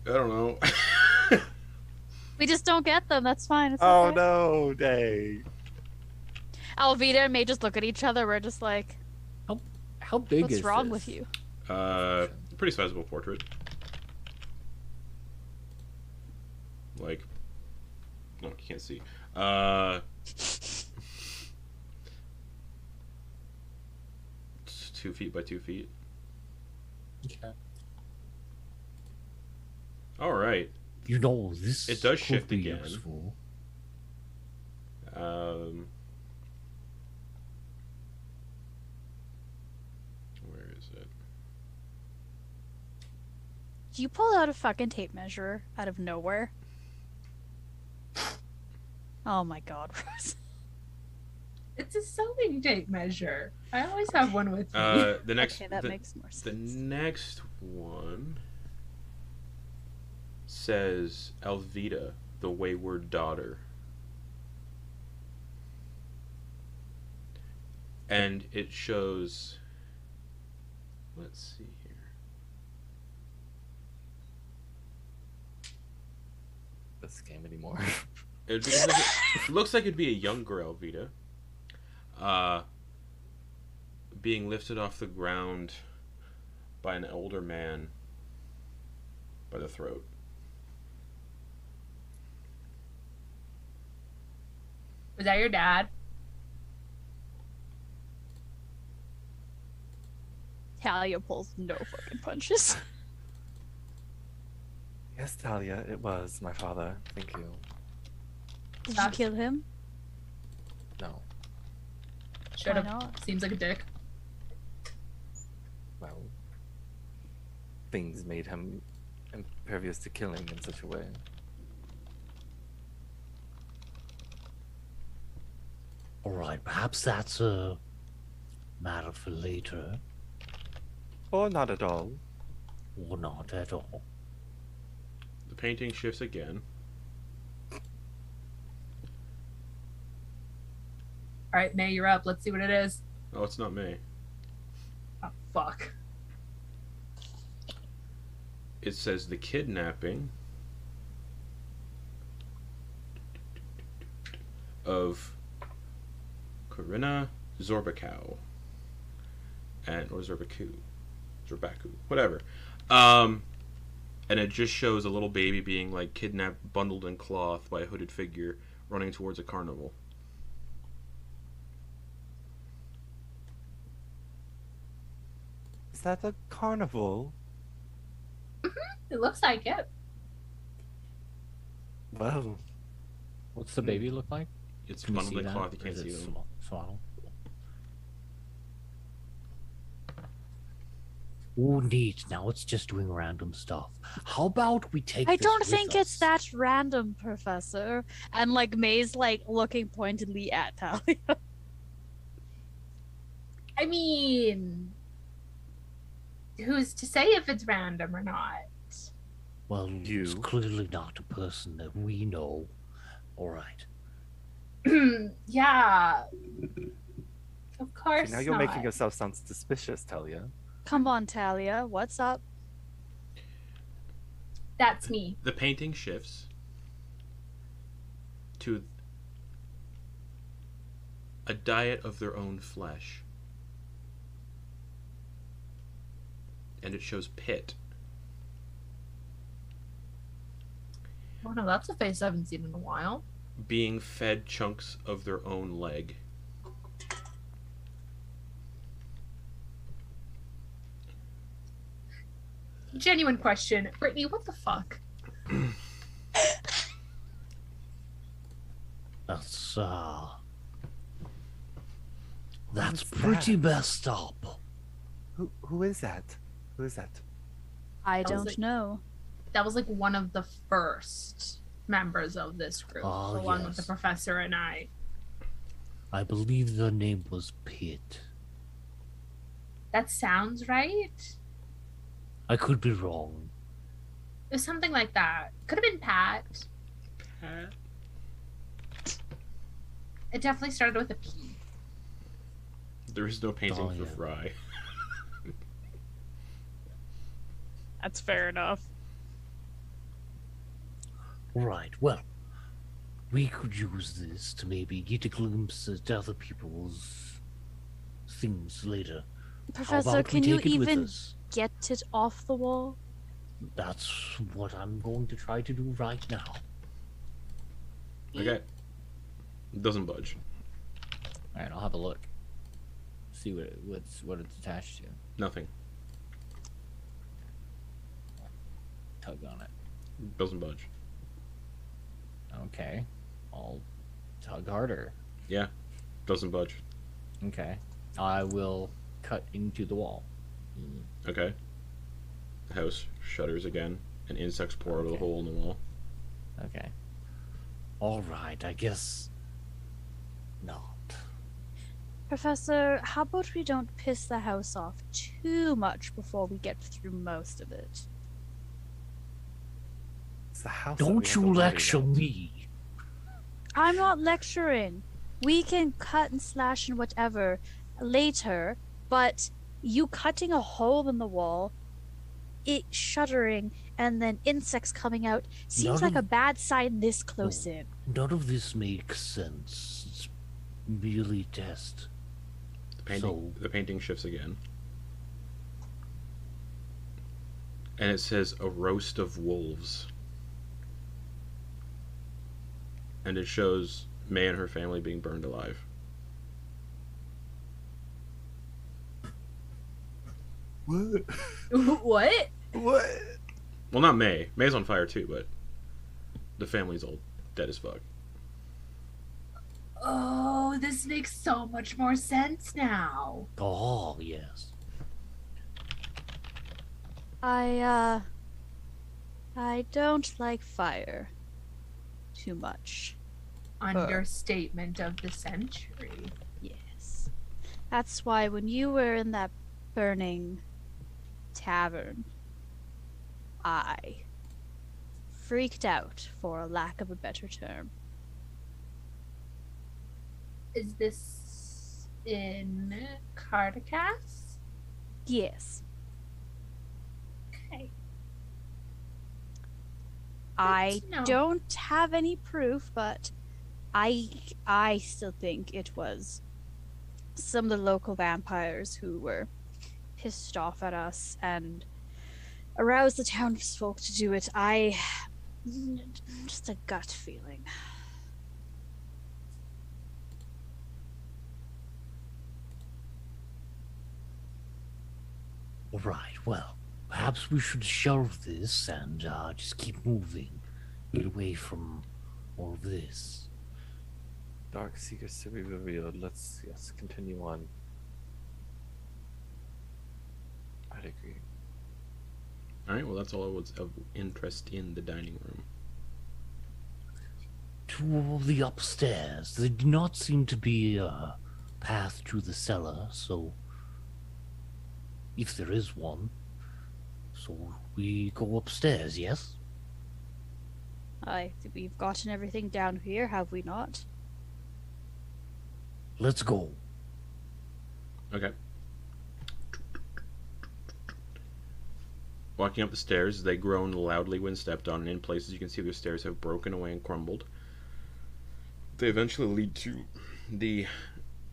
don't know. We just don't get them. That's fine. It's Oh okay. no, dang. Alvita and May just look at each other. We're just like, How big what's is wrong this? with you? Pretty sizable portrait. Like, no, you can't see. 2 feet by 2 feet. Okay. All right. You know, this It does could shift be again. useful. Where is it? You pulled out a fucking tape measure out of nowhere. Oh my god, Rose. It's a sewing tape measure. I always have one with me. The next. Okay, that the, makes more the sense. next one says Alvita, the wayward daughter. And it shows, let's see here. This game anymore. It looks like it'd be a younger Alvita. Being lifted off the ground by an older man by the throat. Was that your dad? Thalia pulls no fucking punches. Yes, Thalia, it was my father. Thank you. Did you kill him? No. Should Why have. not? Seems like a dick. Well, things made him impervious to killing in such a way. Alright, perhaps that's a matter for later, Or not at all. or not at all. The painting shifts again. All right, May, you're up. Let's see what it is. Oh, it's not me. Oh, fuck. It says the kidnapping of Corinna Zorbakow or Zorbaku, whatever. And it just shows a little baby being like kidnapped, bundled in cloth by a hooded figure running towards a carnival. Is that a carnival? It looks like it. Well, What's the baby look like? It's Can we bundled see in that? cloth. You Or can't is see it them. Swaddle? Oh, neat. Now it's just doing random stuff. How about we take I this don't with think it's us? that random, Professor. And like May's like looking pointedly at Thalia. I mean, who's to say if it's random or not? Well, it's You. clearly not a person that we know. Alright. Yeah. Of course. now you're not. making yourself sound suspicious, Thalia. Come on, Thalia, what's up? That's me. The painting shifts to a diet of their own flesh. And it shows Pit. Oh no, that's a face I haven't seen in a while. Being fed chunks of their own leg. Genuine question. Brittany, what the fuck? That's What's pretty that? messed up. Who is that? Who is that? I That was don't like- know. That was like one of the first members of this group, Ah, along with the yes. professor and I. I believe the name was Pit. That sounds right. I could be wrong. It was something like that. Could have been Pat. It definitely started with a P. There is no painting for Thalia. Fry. That's fair enough. Right, well, we could use this to maybe get a glimpse at other people's things later. How Professor, about we can you take it with even us? get it off the wall? That's what I'm going to try to do right now. Okay. It doesn't budge. All right, I'll have a look. See what it's attached to. Nothing. Tug on it. Doesn't budge. Okay. I'll tug harder. Yeah. Doesn't budge. Okay. I will cut into the wall. Okay. The house shudders again, and insects pour out of the hole in the wall. Okay. All right, I guess not. Professor, how about we don't piss the house off too much before we get through most of it? It's the house. that we Don't have you to worry lecture about. me. I'm not lecturing. We can cut and slash and whatever later, but you cutting a hole in the wall, it shuddering, and then insects coming out seems None like of- a bad sign this close Oh. in. None of this makes sense. It's merely test. The painting shifts again. And it says, a roast of wolves. And it shows May and her family being burned alive. What? What? What? Well, not May. May's on fire too, but the family's all dead as fuck. Oh, this makes so much more sense now. Oh, yes. I don't like fire too much. Understatement of the century. Yes. That's why when you were in that burning tavern, I freaked out, for a lack of a better term. Is this in Cardicas? Yes. Okay. I to know. don't have any proof, but I still think it was some of the local vampires who were pissed off at us and aroused the townsfolk to do it. Just a gut feeling. All right, well, perhaps we should shelve this and just keep moving. Get away from all of this. Dark secrets to be revealed. Let's continue on. I'd agree. Alright, well, that's all that was of interest in the dining room. To the upstairs. There did not seem to be a path to the cellar, so if there is one, so we go upstairs, yes? I think we've gotten everything down here, have we not? Let's go. Okay. Walking up the stairs, they groan loudly when stepped on, and in places you can see their stairs have broken away and crumbled. They eventually lead to the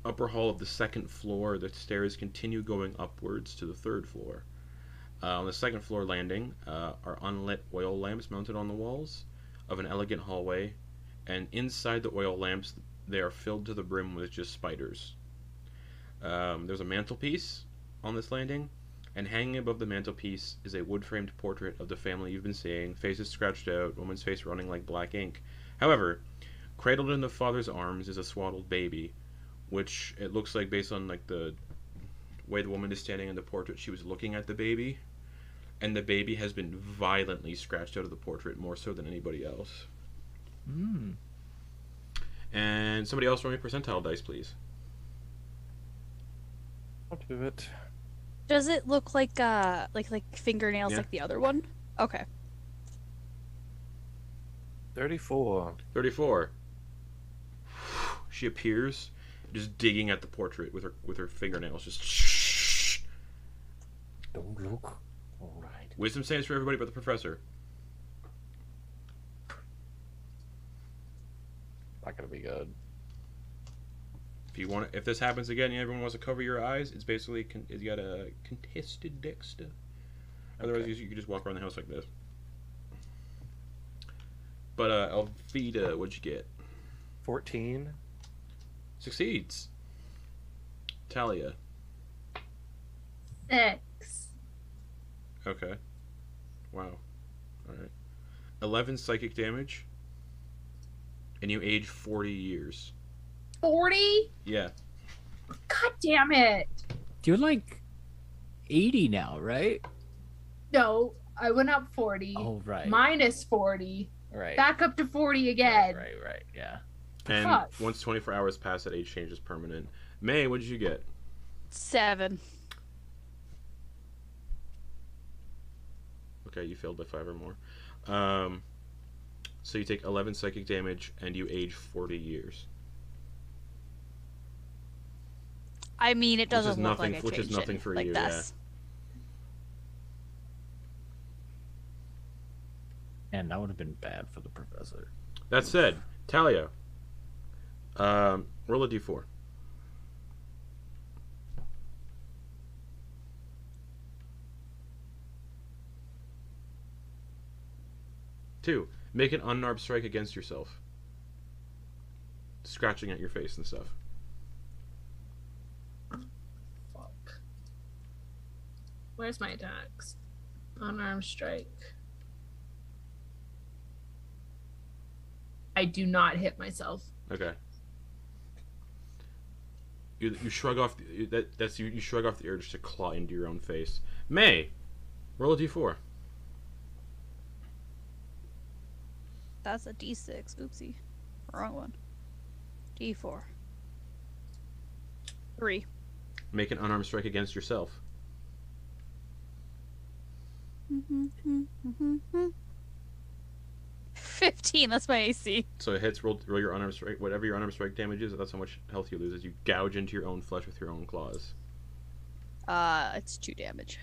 upper hall of the second floor. The stairs continue going upwards to the third floor. On the second floor landing are unlit oil lamps mounted on the walls of an elegant hallway, and inside the oil lamps they are filled to the brim with just spiders. There's a mantelpiece on this landing, and hanging above the mantelpiece is a wood-framed portrait of the family you've been seeing, faces scratched out, woman's face running like black ink. However, cradled in the father's arms is a swaddled baby, which it looks like, based on like the way the woman is standing in the portrait, she was looking at the baby, and the baby has been violently scratched out of the portrait, more so than anybody else. Hmm. And somebody else roll me percentile dice, please. I'll do it. Does it look like fingernails Yeah. like the other one? Okay. 34. 34. She appears, just digging at the portrait with her fingernails. Just Don't look. All right. wisdom saves for everybody but the professor. Not gonna be good. If this happens again and everyone wants to cover your eyes, it's basically you got a contested dexter. Otherwise, Okay. you could just walk around the house like this. But Alvita, what'd you get? 14. Succeeds. Thalia. 6. Okay. Wow. Alright. 11 psychic damage. And you age 40 years. 40? Yeah. God damn it. You're like 80 now, right? No, I went up 40. Oh, right. Minus 40. Right. Back up to 40 again. Right. Yeah. And Fuck. once 24 hours pass, that age change is permanent. May, what did you get? 7. Okay, you failed by 5 or more. So you take 11 psychic damage, and you age 40 years. I mean, it doesn't look nothing- like I which is changed nothing it for like you, this. And that would have been bad for the professor. That said, Thalia, roll a d4. Two, make an unarmed strike against yourself. Scratching at your face and stuff. Fuck. Where's my attacks? Unarmed strike. I do not hit myself. Okay. You shrug off you shrug off the urge to claw into your own face. May, roll a d4. That's a D6. Oopsie. Wrong one. D4. 3. Make an unarmed strike against yourself. 15. That's my AC. So it hits. Roll your unarmed strike. Whatever your unarmed strike damage is, that's how much health you lose. As you gouge into your own flesh with your own claws. It's 2 damage.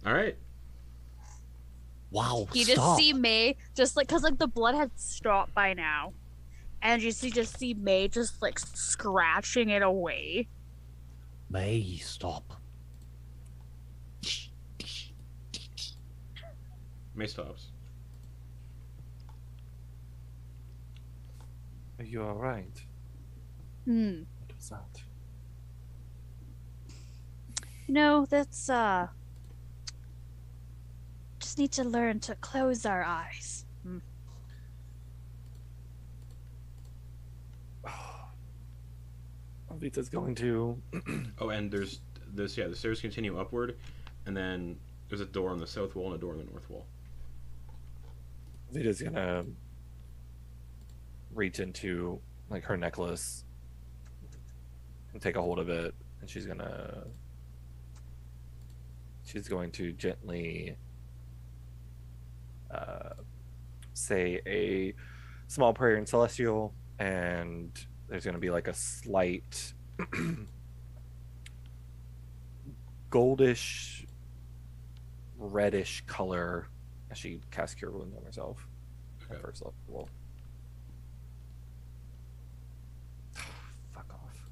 All right. Wow, You stop. just see May, just like, cause like the blood had stopped by now, and you just see May just like scratching it away. May, stop. May stops. Are you alright? Hmm. What was that? No, that's just need to learn to close our eyes. Alvita's going to. Oh, and there's this. Yeah, the stairs continue upward, and then there's a door on the south wall and a door on the north wall. Alvita's gonna reach into like her necklace and take a hold of it, and she's going to gently say a small prayer in Celestial, and there's going to be like a slight goldish, reddish color as she casts Cure Wounds on herself. Okay. At first level. Fuck off.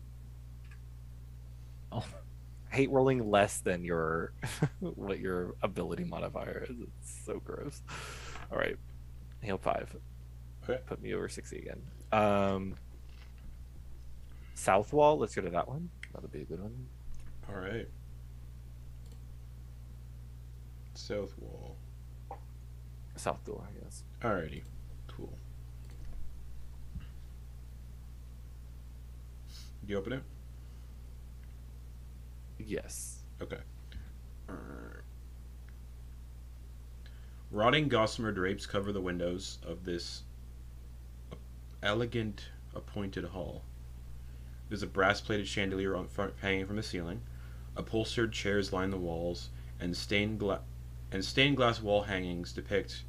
Oh. I hate rolling less than your what your ability modifier is. It's so gross. All right, heal 5. Okay. Put me over 60 again. South wall. Let's go to that one. That'll be a good one. All right. South wall. South door, I guess. Alrighty. Cool. You open it? Yes. Okay. Alright. Rotting gossamer drapes cover the windows of this elegant, appointed hall. There's a brass-plated chandelier hanging from the ceiling. Upholstered chairs line the walls, and stained glass wall hangings depict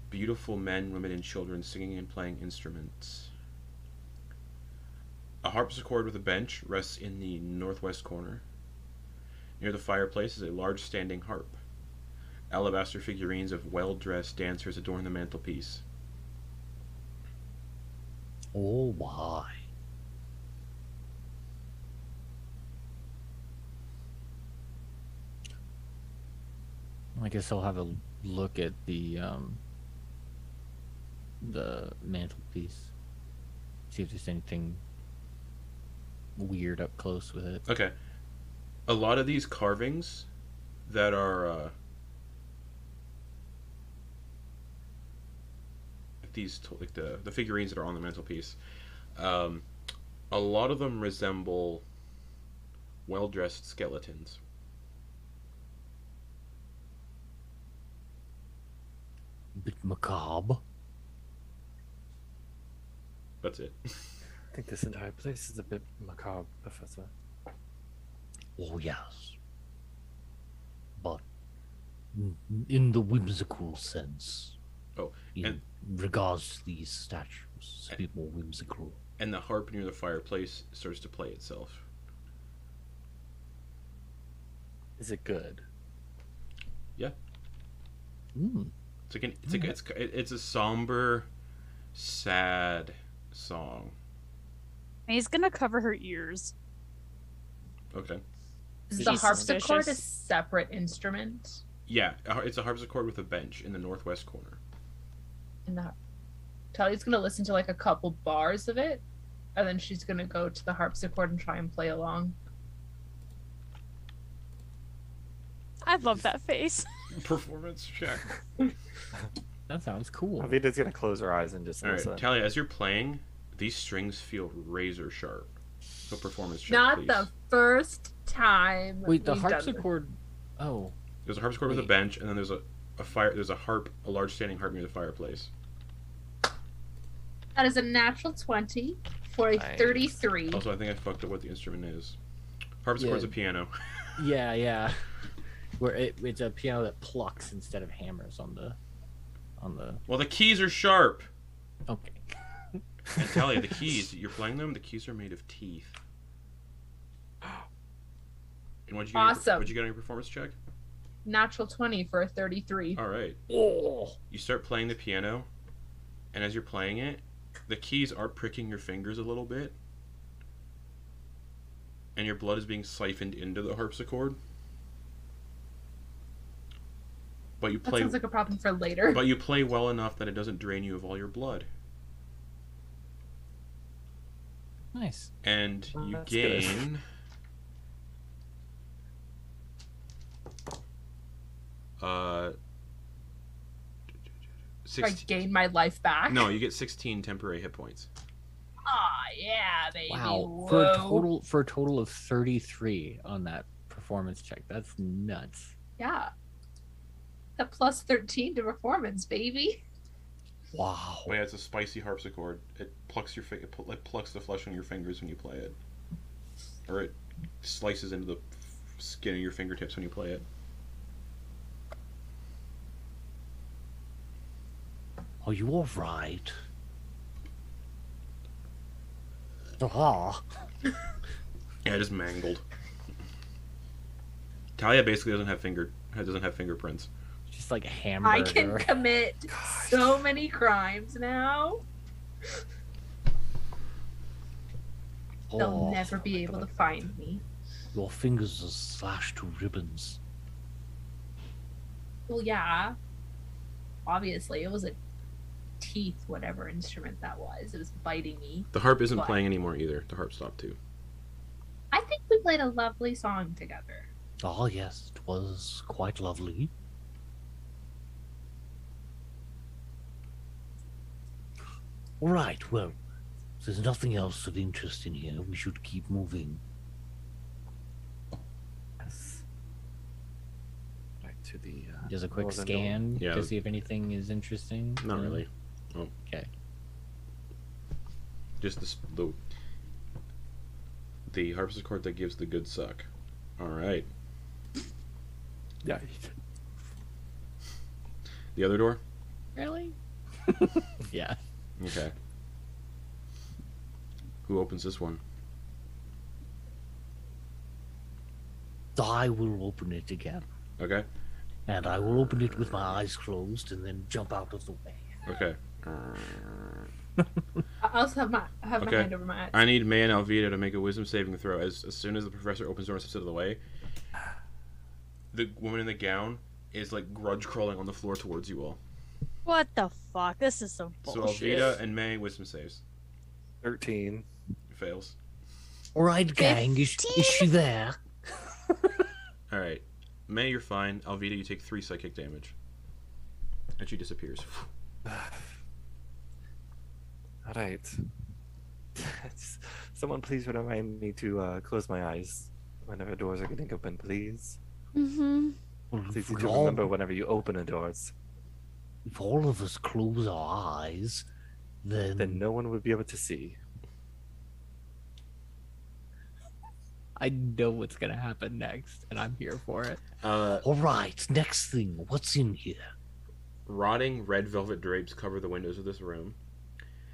beautiful men, women, and children singing and playing instruments. A harpsichord with a bench rests in the northwest corner. Near the fireplace is a large standing harp. Alabaster figurines of well-dressed dancers adorn the mantelpiece. Oh my. I guess I'll have a look at the mantelpiece. See if there's anything weird up close with it. Okay. A lot of these carvings that are like the figurines that are on the mantelpiece, a lot of them resemble well-dressed skeletons. Bit macabre. That's it. I think this entire place is a bit macabre, Professor. Oh, yes. But in the whimsical sense. Oh, in and regards to these statues, it's a bit more whimsical. and the harp near the fireplace starts to play itself. Is it good? Yeah. Mm. It's a somber, sad song. He's gonna cover her ears. Okay. Is She's the harpsichord a suspicious. separate instrument? Yeah, it's a harpsichord with a bench in the northwest corner. And Talia's gonna listen to like a couple bars of it, and then she's gonna go to the harpsichord and try and play along. I love that face. Performance check. That sounds cool. Alvita's gonna close her eyes and just All listen. right, Talia, as you're playing, these strings feel razor sharp. So performance check, Not please. the first time. Wait, the we've done harpsichord. Oh, There's a harpsichord with a Wait. bench, and then there's a fire. There's a harp, a large standing harp near the fireplace. this. That is a natural 20 for a Nice. 33. Also, I think I fucked up what the instrument is. Harpsichord's Yeah. a piano. yeah. Where it's a piano that plucks instead of hammers on the. Well, the keys are sharp. Okay. And Talia, the keys, you're playing them. The keys are made of teeth. And what'd you get? Awesome. What'd you get on your performance check? Natural 20 for a 33. All right. Oh, You start playing the piano, and as you're playing it, the keys are pricking your fingers a little bit, and your blood is being siphoned into the harpsichord. But you That play, sounds like a problem for later. but you play well enough that it doesn't drain you of all your blood, Nice. and you That's good. gain. Uh, I 16, gain my life back. no, you get 16 temporary hit points. Ah, yeah, baby. Wow. Whoa. For a total of 33 on that performance check. That's nuts. Yeah. That plus 13 to performance, baby. wow. Oh yeah, it's a spicy harpsichord. It plucks it plucks the flesh on your fingers when you play it, or it slices into the skin of your fingertips when you play it. Are you all right? Ah, Yeah, it is mangled. Talia basically doesn't have fingerprints. Just like a hamburger. I can commit so many crimes now. They'll oh, never be able to find me. your fingers are slashed to ribbons. Well, yeah. Obviously, it was a teeth, whatever instrument that was. It was biting me. The harp isn't But- playing anymore either. The harp stopped too. I think we played a lovely song together. Ah, yes, it was quite lovely. All right, well, if there's nothing else of interest in here, we should keep moving. Yes. Back to the. Does a quick northern door. scan Yeah. to see if anything is interesting. Not really. Oh, Okay. just the harpsichord that gives the good suck. All right. Yeah. The other door. Really? Yeah. Okay. Who opens this one? I will open it again, Okay. and I will open it with my eyes closed and then jump out of the way. Okay. I also have my Okay. hand over my eyes. I need May and Alvita to make a wisdom saving throw. As soon as the professor opens the door and steps out of the way, the woman in the gown is like grudge crawling on the floor towards you all. What the fuck? This is some So bullshit. Alvita and May wisdom saves. 13. Fails. All right, gang, is she there? All right, May, you're fine. Alvita, you take 3 psychic damage, and she disappears. All right. Someone please remind me to close my eyes whenever doors are getting open, please. Mm-hmm. Well, It's if, easy we to all, remember whenever you open a door. if all of us close our eyes, Then no one would be able to see. I know what's gonna happen next, and I'm here for it. All right, next thing, what's in here? Rotting red velvet drapes cover the windows of this room.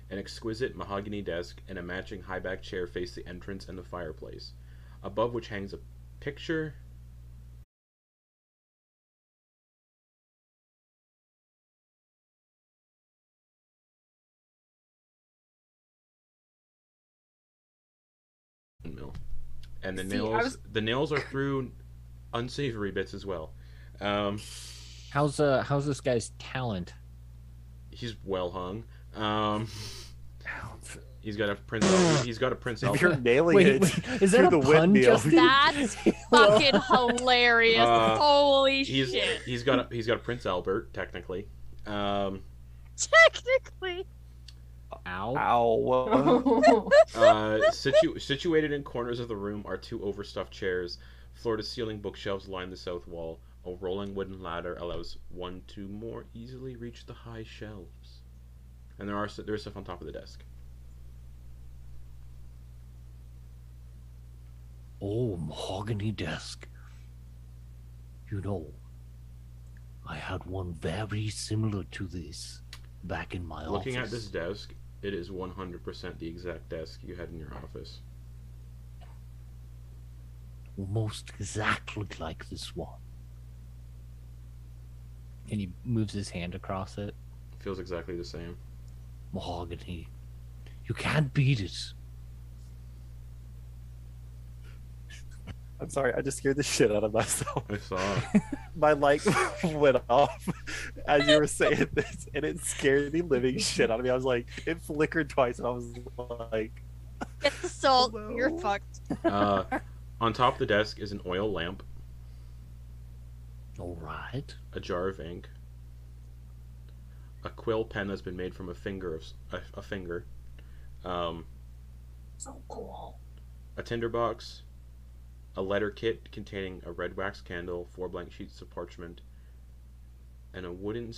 An exquisite mahogany desk and a matching high-back chair face the entrance and the fireplace, above which hangs a picture. Mill. And the See, the nails are through unsavory bits as well. How's this guy's talent? He's well hung. He's got a Prince. He's got a Prince If you're Albert. nailing it is that through a the pun, windmill. Justin? That's fucking hilarious. Holy shit. He's got a Prince Albert technically. Technically. Ow. Ow. Situated in corners of the room are 2 overstuffed chairs. Floor-to-ceiling bookshelves line the south wall. A rolling wooden ladder allows one to more easily reach the high shelves. And there's stuff on top of the desk. Oh, mahogany desk. You know, I had one very similar to this back in my Looking office. at this desk, it is 100% the exact desk you had in your office. Almost exactly like this one. And he moves his hand across it. Feels exactly the same. Mahogany. You can't beat it. I'm sorry, I just scared the shit out of myself. I saw. My light went off as you were saying this, and it scared the living shit out of me. I was like, it flickered twice, and I was like, Get the salt. Hello? You're fucked. On top of the desk is an oil lamp, All right. a jar of ink, a quill pen that's been made from a finger, So cool. a tinderbox, a letter kit containing a red wax candle, 4 blank sheets of parchment, and a wooden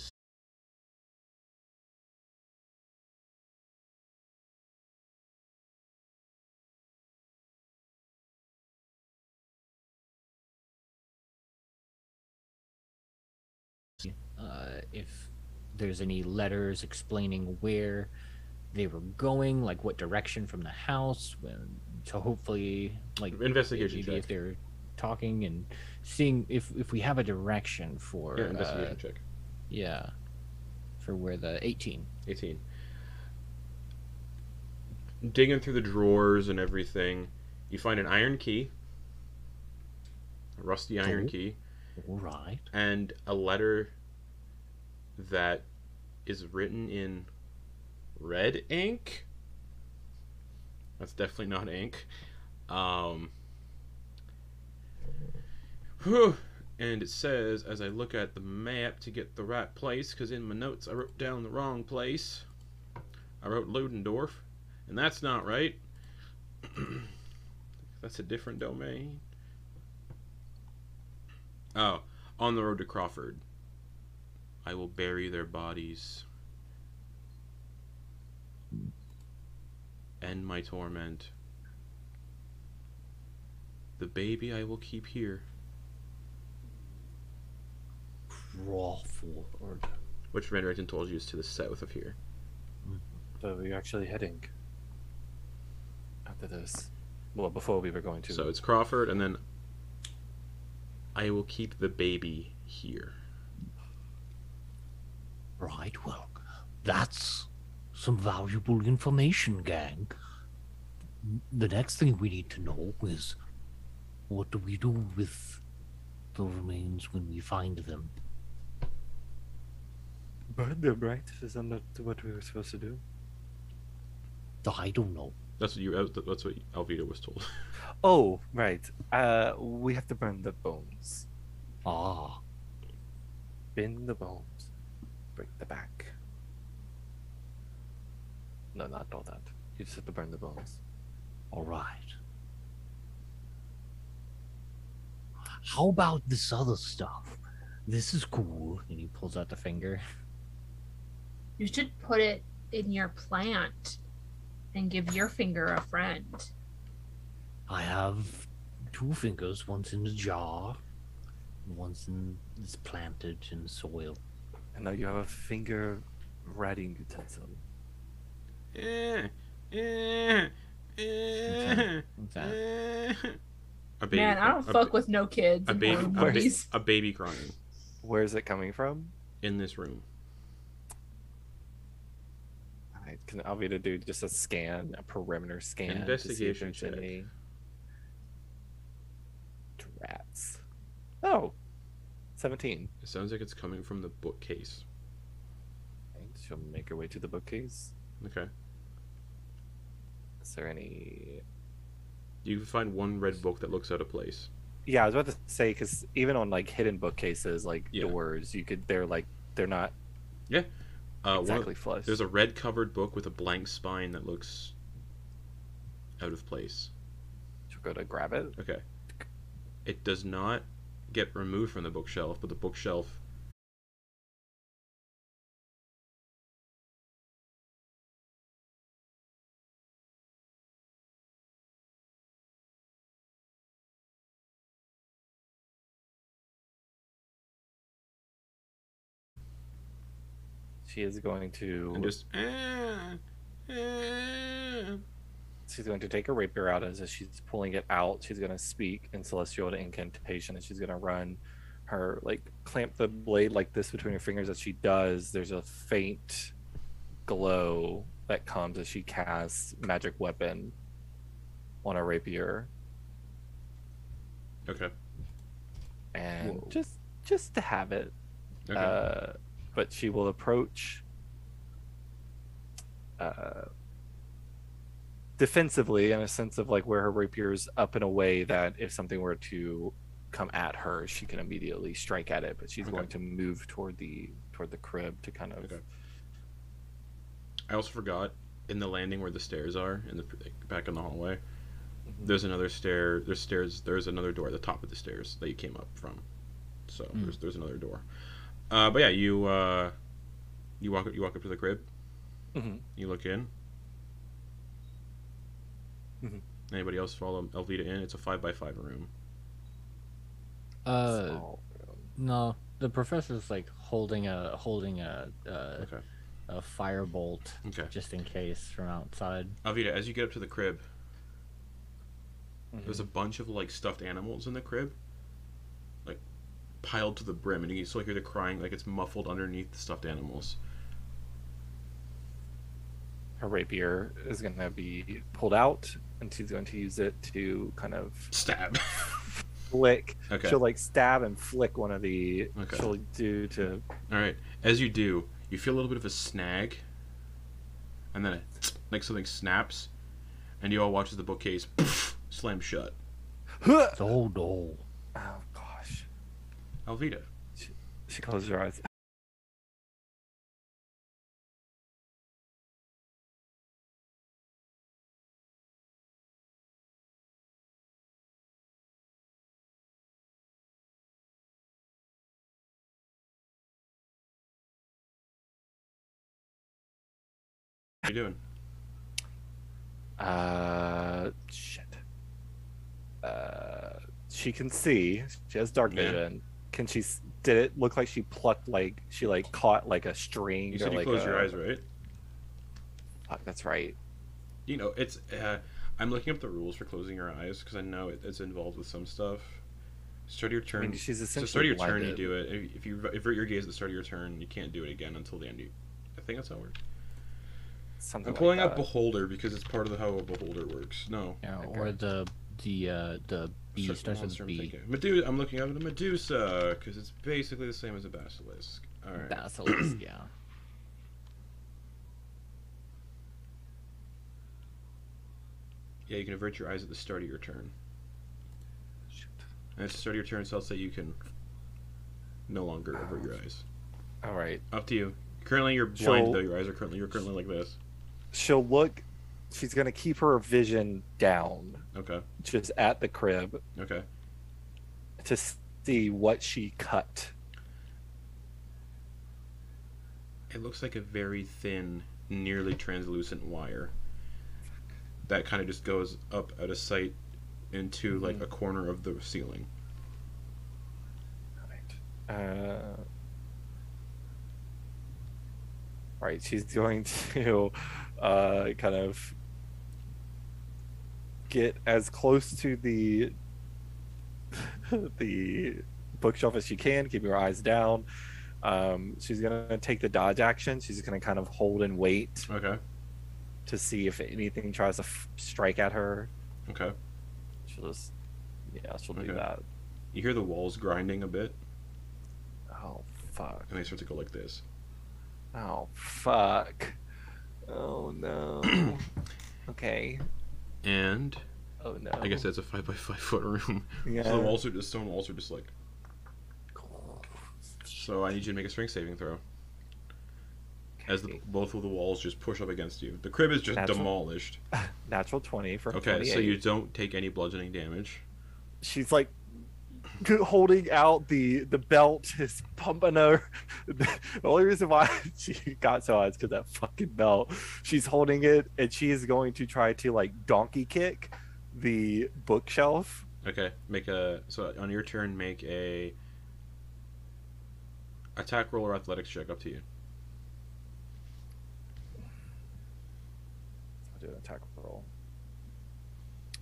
If there's any letters explaining where they were going, like what direction from the house, to hopefully like investigation maybe check. if they're talking and seeing if we have a direction for Yeah, investigation check. yeah, for where the 18. 18. Digging through the drawers and everything, you find an iron key, a rusty iron key, All right. and a letter that is written in red ink. That's definitely not ink. And it says, as I look at the map to get the right place, because in my notes I wrote down the wrong place. I wrote Ludendorff, and that's not right. That's a different domain. Oh, on the road to Crawford. I will bury their bodies. End my torment. The baby I will keep here. Crawford. Which Renderton told you is to the south of here. so we're actually heading after this. Well, before we were going to. So it's Crawford, and then I will keep the baby here. Right, well, that's some valuable information, gang. The next thing we need to know is what do we do with the remains when we find them? Burn them, right? Isn't that what we were supposed to do? I don't know. That's what Alvita was told. Oh, right. We have to burn the bones. Ah, Bend the bones. Break the back. No, not all that. You just have to burn the bones. all right. How about this other stuff? This is cool. And he pulls out the finger. You should put it in your plant and give your finger a friend. I have 2 fingers. One's in the jar. And is planted in the soil. And now you have a finger writing utensil. What's that? A baby. Man, I don't fuck with no kids a in baby. horror A, ba- movies. a baby crying Where is it coming from? in this room. I can Alvita do just a scan, a perimeter scan. Investigation to see if there's check. any rats. Oh, 17. It sounds like it's coming from the bookcase. Okay, she'll make her way to the bookcase. Okay. Is there any? You can find one red book that looks out of place. Yeah, I was about to say because even on like hidden bookcases, like Yeah. doors, they're not Yeah. exactly flush. There's a red covered book with a blank spine that looks out of place. She'll go to grab it. Okay. It does not get removed from the bookshelf, but the bookshelf She is going to. and just She's going to take her rapier out, and as she's pulling it out, she's going to speak in celestial incantation, and she's going to run her, like, clamp the blade like this between her fingers. As she does, there's a faint glow that comes as she casts magic weapon on a rapier, Okay. and Whoa. just to have it. Okay. But she will approach defensively, in a sense of like where her rapier's up in a way that if something were to come at her, she can immediately strike at it. But she's Okay. going to move toward the crib to kind of. Okay. I also forgot in the landing where the stairs are, in the back in the hallway. There's another stair. There's stairs. There's another door at the top of the stairs that you came up from. So there's another door. But yeah, you walk up to the crib. Mhm. You look in. Mhm. Anybody else follow Alvita in? It's a 5x5 room. Small room. No, the professor's like holding a Okay. a firebolt Okay. just in case from outside. Alvita, as you get up to the crib, Mhm. there's a bunch of like stuffed animals in the crib, like piled to the brim, and you still hear the crying, like it's muffled underneath the stuffed animals. Her rapier is going to be pulled out, and she's going to use it to kind of Stab. flick. Okay. She'll like stab and flick one of the. Okay. She'll do to. All right. As you do, you feel a little bit of a snag, and then like something snaps, and you all watch as the bookcase slam shut. Oh no. Oh gosh. Alvita. She closes her eyes. What are you doing? Shit. She can see. She has dark Yeah. vision. Can she? Did it look like she plucked like she like caught like a string? You or said you like closed your eyes, right? Fuck, that's right. You know, it's. I'm looking up the rules for closing your eyes because I know it's involved with some stuff. Start of your turn. I mean, she's So essentially start of your turn, you blinded. do it. If you avert your gaze at the start of your turn, you can't do it again until the end. I think that's how it works. Something I'm like pulling up that. Beholder because it's part of how a Beholder works. No. Yeah, Okay. or the B Certain starts with monster I'm B. thinking. Medusa. I'm looking up at a Medusa because it's basically the same as a basilisk. All right. Basilisk, yeah. Yeah, you can avert your eyes at the start of your turn. Shit. And at the start of your turn, so I'll say you can no longer avert your eyes. All right. Up to you. Currently, you're blind, though. Your eyes are you're currently like this. She'll look. She's gonna keep her vision down, Okay. just at the crib, Okay. to see what she cut. It looks like a very thin, nearly translucent wire that kind of just goes up out of sight into like a corner of the ceiling. Right, she's going to kind of get as close to the the bookshelf as she can, keep her eyes down. She's gonna take the dodge action. She's gonna kind of hold and wait Okay. to see if anything tries to strike at her. Okay. She'll do Okay. that. You hear the walls grinding a bit, Oh fuck. and they start to go like this. Oh fuck. Oh no. Okay. And Oh no. I guess that's a 5 by 5 foot room. Yeah. So the walls are just stone walls are just like. So I need you to make a strength saving throw. As both of the walls just push up against you. The crib is just demolished. Natural 20 for Okay, 28. so you don't take any bludgeoning damage. She's like holding out the belt is pumping her. The only reason why she got so high is because that fucking belt. She's holding it and she is going to try to like donkey kick the bookshelf. Okay, so on your turn make a attack roll or athletics check, up to you. I'll do an attack roll.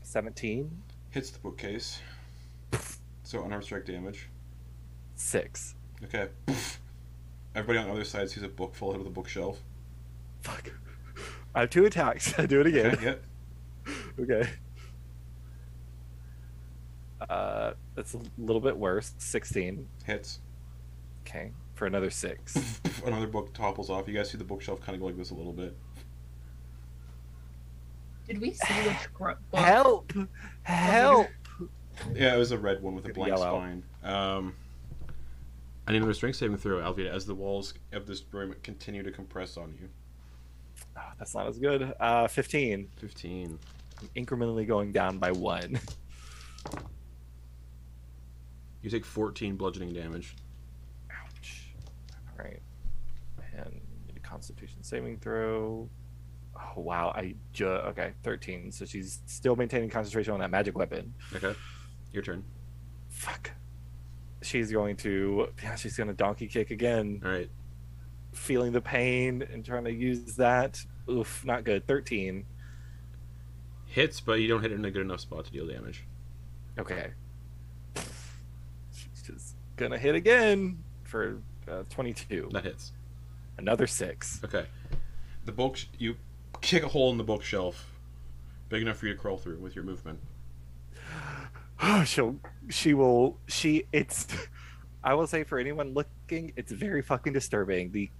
17. Hits the bookcase. So unarmed strike damage. 6. Okay. Everybody on the other side sees a book fall out of the bookshelf. Fuck. I have 2 attacks. I do it again. Okay, yep. Okay. That's a little bit worse. 16. Hits. Okay. For another 6. Another book topples off. You guys see the bookshelf kind of go like this a little bit. Did we see which book? Help! Help! Yeah, it was a red one with a blank Yellow. spine. I need another strength saving throw, Alvita, as the walls of this room continue to compress on you. Oh, that's not as good. 15. 15. I'm incrementally going down by 1. You take 14 bludgeoning damage. Ouch. Alright. And need a constitution saving throw. Oh, wow. Okay, 13. So she's still maintaining concentration on that magic weapon. Okay. Your turn. Fuck. She's going to donkey kick again. Alright. Feeling the pain and trying to use that. Oof, not good. 13. Hits, but you don't hit it in a good enough spot to deal damage. Okay. She's just gonna hit again for 22. That hits. Another 6. Okay. You kick a hole in the bookshelf big enough for you to crawl through with your movement. I will say, for anyone looking, it's very fucking disturbing. The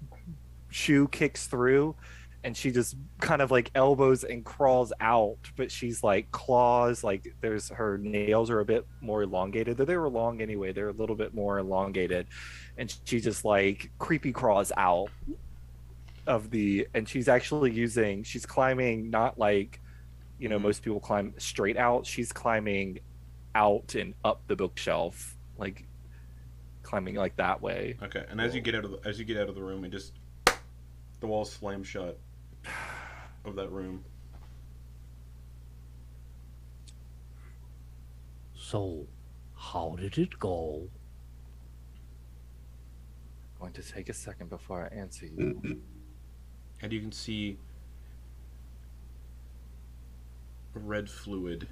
shoe kicks through and she just kind of like elbows and crawls out, but she's like claws, like her nails are a bit more elongated. Though they were long anyway, they're a little bit more elongated, and she just like creepy crawls out of and she's climbing, not like, most people climb straight out. She's climbing out and up the bookshelf, like climbing like that way. Okay, and as you get out of the room, and just the walls slam shut of that room. So, how did it go? Going to take a second before I answer you. And you can see red fluid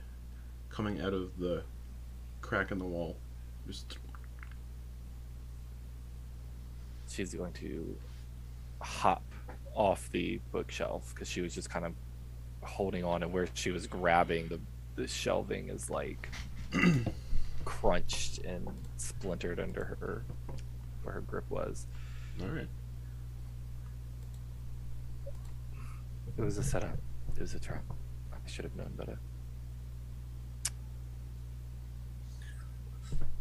coming out of the crack in the wall. Just She's going to hop off the bookshelf because she was just kind of holding on, and where she was grabbing the shelving is like crunched and splintered under her where her grip was. all right. It was a setup. It was a trap. I should have known better.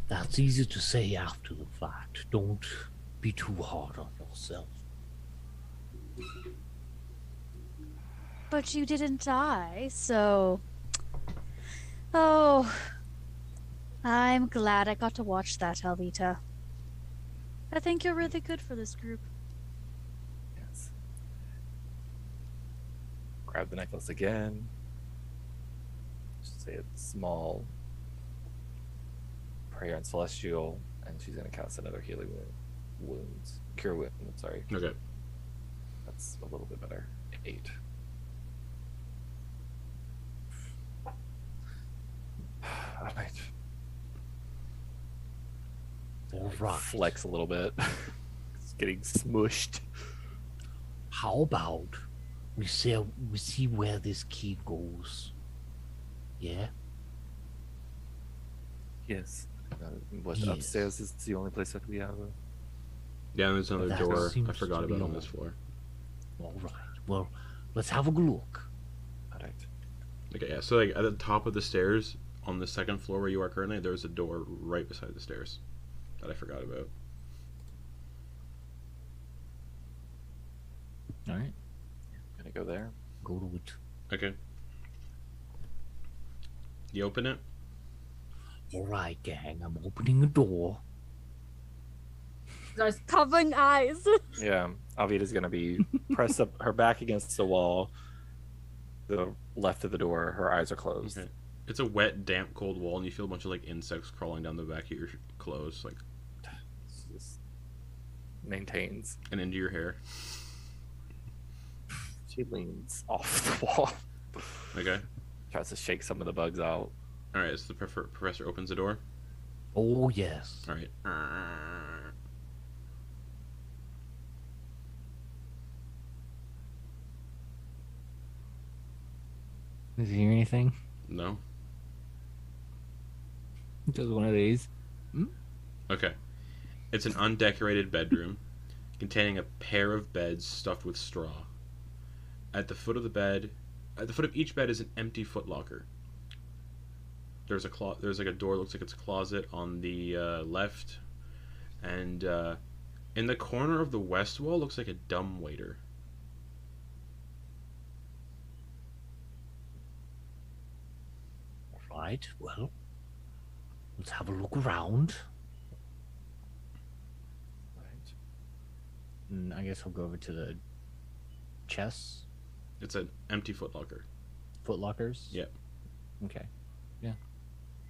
That's easy to say after the fact. Don't be too hard on yourself. But you didn't die, so... Oh... I'm glad I got to watch that, Alvita. I think you're really good for this group. Yes. Grab the necklace again. Just say it's small. Prayer and Celestial, and she's gonna cast another healing wounds. Cure wound, sorry. Okay. That's a little bit better. 8. Alright. All right. Flex a little bit. It's getting smushed. How about we see where this key goes? Yeah? Yes. What, Yes. upstairs is the only place that we have. Yeah, and there's another That door I seems forgot to be about on all. this floor. All right. Well, let's have a look. Alright. Okay, yeah. So like at the top of the stairs on the second floor where you are currently, there's a door right beside the stairs that I forgot about. All right. Gonna go there. Go to it. Okay. You open it. All right, gang. I'm opening a door. Guys, Covering eyes. Yeah, Alvita's gonna be pressed up, her back against the wall, the left of the door. Her eyes are closed. Okay. It's a wet, damp, cold wall, and you feel a bunch of like insects crawling down the back of your clothes, like, She just maintains. and into your hair. She leans off the wall, Okay. tries to shake some of the bugs out. All right. So the professor opens the door. Oh, yes. All right. Does he hear anything? No. Just one of these. Okay. It's an undecorated bedroom containing a pair of beds stuffed with straw. At the foot of each bed is an empty footlocker. There's like a door, looks like it's a closet on the left, and in the corner of the west wall looks like a dumbwaiter. All right. Well, let's have a look around. Right. And I guess we'll go over to the chests, It's an empty footlocker. footlockers. Yep. Okay. Yeah.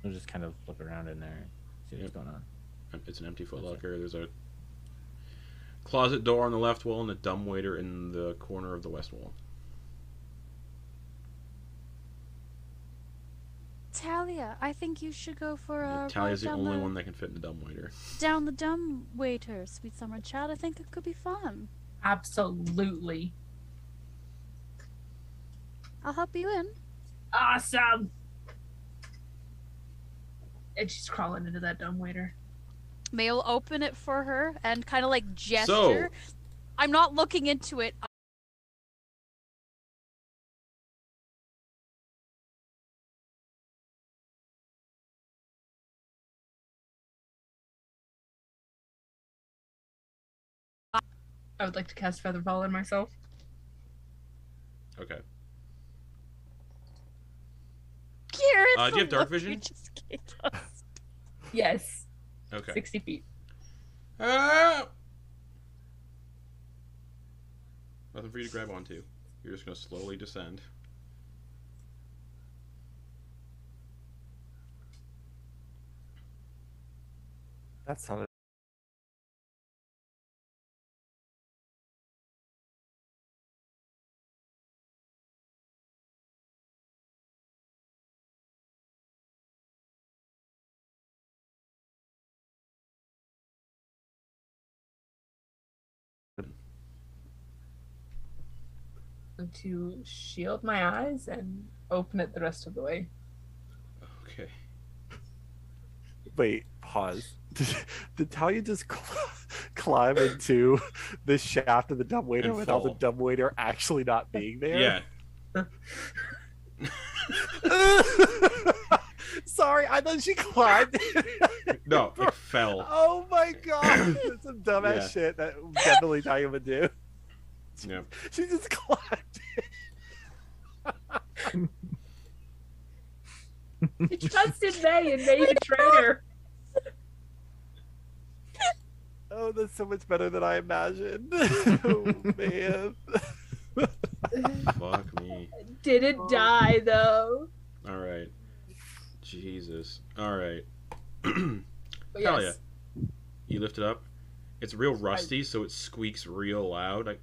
We'll just kind of look around in there, see what's Yep. going on. It's an empty footlocker. There's a closet door on the left wall and a dumbwaiter in the corner of the west wall. Thalia, I think you should go for a Talia's the ride only one that can fit in the dumbwaiter. down the dumb waiter, sweet summer child. I think it could be fun. absolutely. I'll help you in. Awesome. And she's crawling into that dumbwaiter. May will open it for her and kind of like gesture. I'm not looking into it. I would like to cast Featherfall on myself. Okay. Garrett, Do you have the dark look you vision? just gave us. Yes. Okay. 60 feet. Ah! Nothing for you to grab onto. You're just going to slowly descend. That sounded. To shield my eyes and open it the rest of the way. Okay. Wait, pause. Did Thalia just climb into the shaft of the dumbwaiter And without fall. the dumbwaiter actually not being there? Yeah. Sorry, I thought she climbed. No, it fell. Oh my god! That's some dumbass Yeah. shit that definitely Thalia would do. Yeah. She just clapped it. He trusted May and May betrayed her. Oh, that's so much better than I imagined. Oh man. Fuck me. Didn't die though. All right. Jesus. All right. But Thalia, yes. you lift it up. It's real rusty, so it squeaks real loud. Like.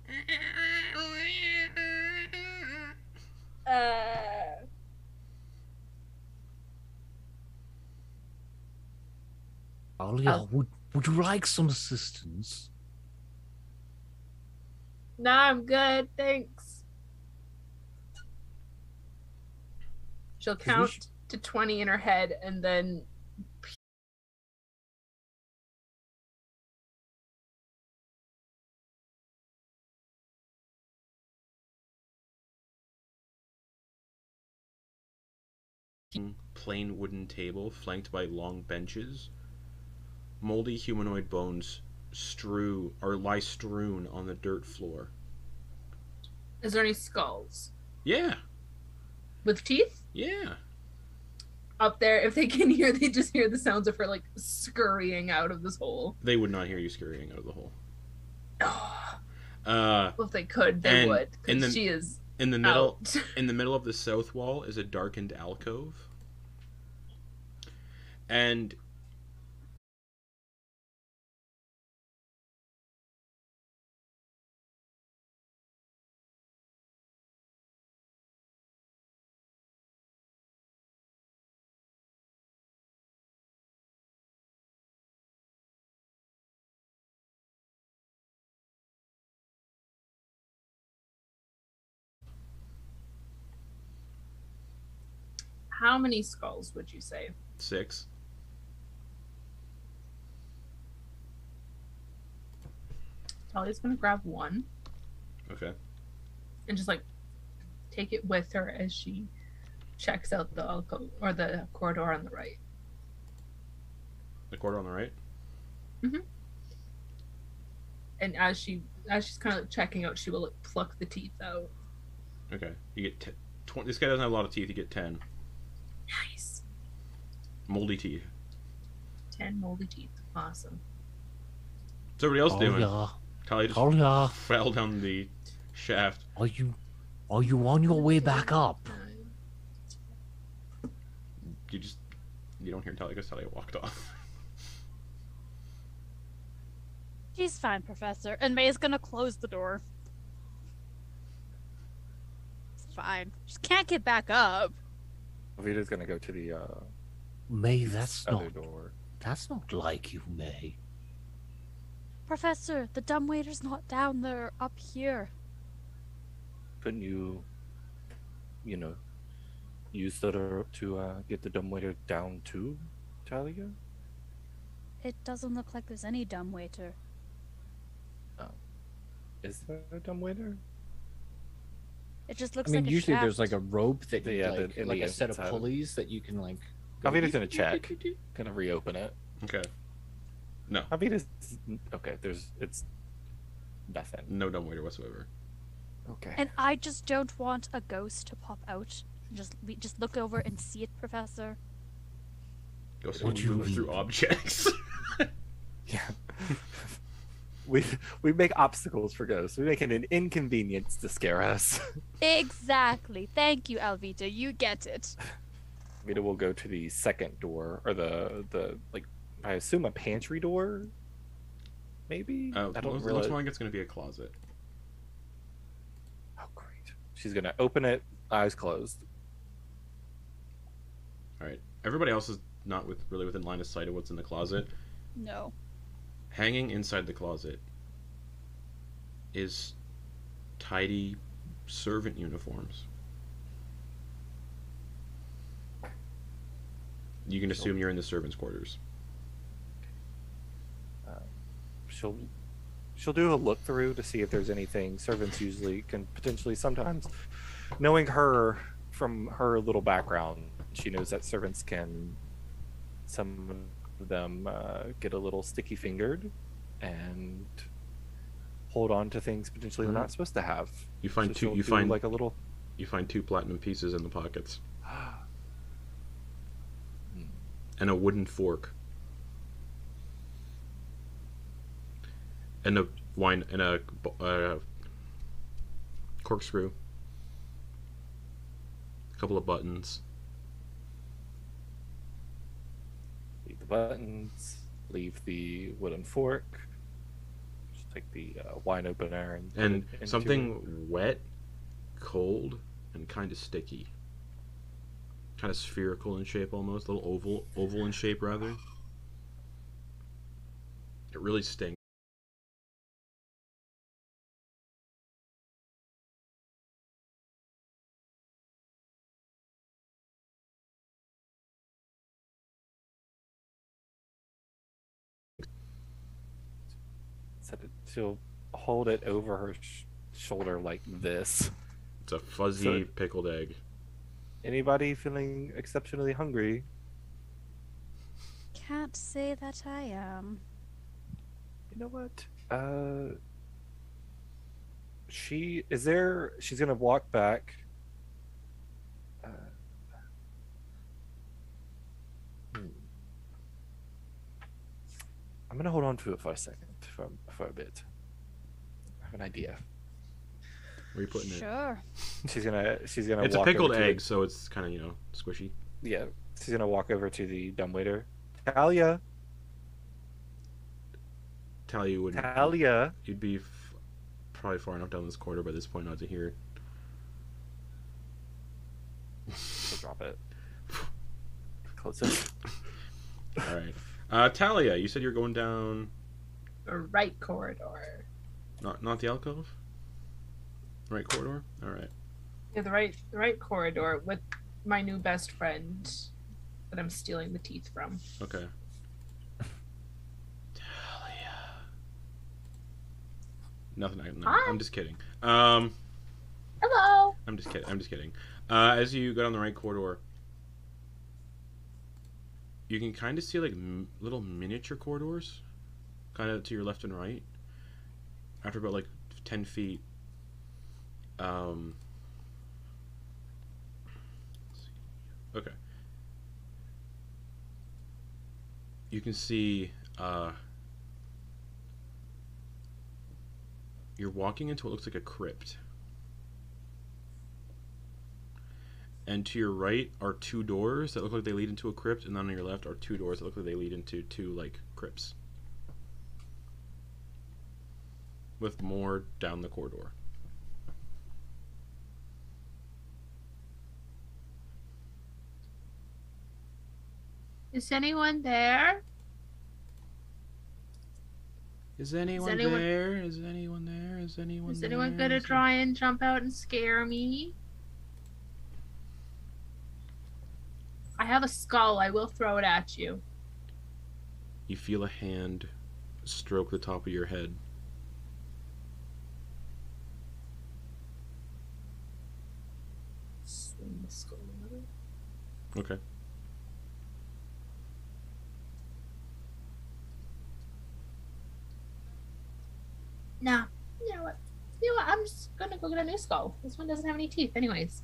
Thalia, would you like some assistance? Nah, I'm good, thanks. She'll count to 20 in her head and then Plain wooden table flanked by long benches. Moldy humanoid bones lie strewn on the dirt floor. is there any skulls? Yeah, With teeth? yeah. Up there, if they can hear, they just hear the sounds of her like scurrying out of this hole. They would not hear you scurrying out of the hole. Oh, Uh, well, if they could, they And would. in Because the- she is in the middle, out. in the middle of the south wall is a darkened alcove, and How many skulls would you say? 6. Talia's gonna grab one Okay. and just like take it with her as she checks out the alcove or the corridor on the right. The quarter on the right. And as she's kind of checking out, she will like, pluck the teeth out. Okay. You get 20. This guy doesn't have a lot of teeth. You get 10 Nice. moldy teeth. 10 moldy teeth. Awesome. What's everybody else doing? Thalia, Talia just Thalia, fell down the shaft. are you on your way back up? You don't hear Talia because Talia walked off. She's fine, Professor. And May's gonna close the door. It's fine. She can't get back up. Alvita's gonna go to the May, that's other not door. like you, May. Professor, the dumbwaiter's not down there, up here. Couldn't you use that to get the dumbwaiter down to Thalia? It doesn't look like there's any dumbwaiter. Is there a dumbwaiter? It just looks I mean, like a usually shaft. there's like a rope that you Yeah, like, in like the a set of inside. pulleys that you can like. go Alvita's beep, gonna beep, check. beep, beep, Gonna reopen it. Okay. No. Alvita's okay. It's nothing. No dumbwaiter whatsoever. Okay. And I just don't want a ghost to pop out. Just look over and see it, Professor. Ghosts What do you move through mean? objects. Yeah. we make obstacles for ghosts. We make it an inconvenience to scare us. Exactly. Thank you, Alvita. You get it. Alvita will go to the second door, or the like. I assume a pantry door. Maybe. I don't Looks really. like it's going to be a closet. Oh great. She's gonna open it, eyes closed. All right. Everybody else is not really within line of sight of what's in the closet. No. Hanging inside the closet is tidy servant uniforms. You can assume you're in the servants' quarters. She'll do a look through to see if there's anything. Servants usually can potentially sometimes, knowing her from her little background, she knows that servants can summon of them get a little sticky fingered and hold on to things potentially they're not supposed to have. You find So two. she'll You do, find like a little. You find 2 platinum pieces in the pockets, and a wooden fork, and a wine and a corkscrew, a couple of buttons. Leave the buttons. Leave the wooden fork. Just take the wine opener and put And it into something wet, cold, and kind of sticky. Kind of spherical in shape almost. A little oval in shape rather. It really stings. She'll hold it over her shoulder like this. It's a fuzzy So- pickled egg. Anybody feeling exceptionally hungry? Can't say that I am. You know what? She's gonna walk back. I'm gonna hold on to it for a second, for a bit. I have an idea. Where are you putting it? Sure. She's gonna It's a walk pickled over to egg, so it's kind of, squishy. yeah, she's gonna walk over to the dumbwaiter. Thalia, Thalia wouldn't. Thalia. You'd be probably far enough down this corridor by this point not to hear it. She'll drop it. Close it. All right. Thalia, you said you're going down. The right corridor. Not the alcove. Right corridor. All right. Yeah, the right corridor with my new best friend that I'm stealing the teeth from. Okay. Thalia. Nothing. Hi. I'm just kidding. Hello. I'm just kidding. I'm just kidding. As you go down the right corridor, you can kind of see like little miniature corridors, kind of to your left and right. After about like 10 feet, okay. You can see you're walking into what looks like a crypt. And to your right are 2 doors that look like they lead into a crypt, and then on your left are 2 doors that look like they lead into 2 like crypts. With more down the corridor. Is anyone there? Is anyone anyone- there? Is anyone there? Is anyone Is there? anyone gonna try and jump out and scare me? I have a skull. I will throw it at you. You feel a hand stroke the top of your head. Swing the skull at it. Okay. Nah. You know what? I'm just gonna go get a new skull. This one doesn't have any teeth, anyways.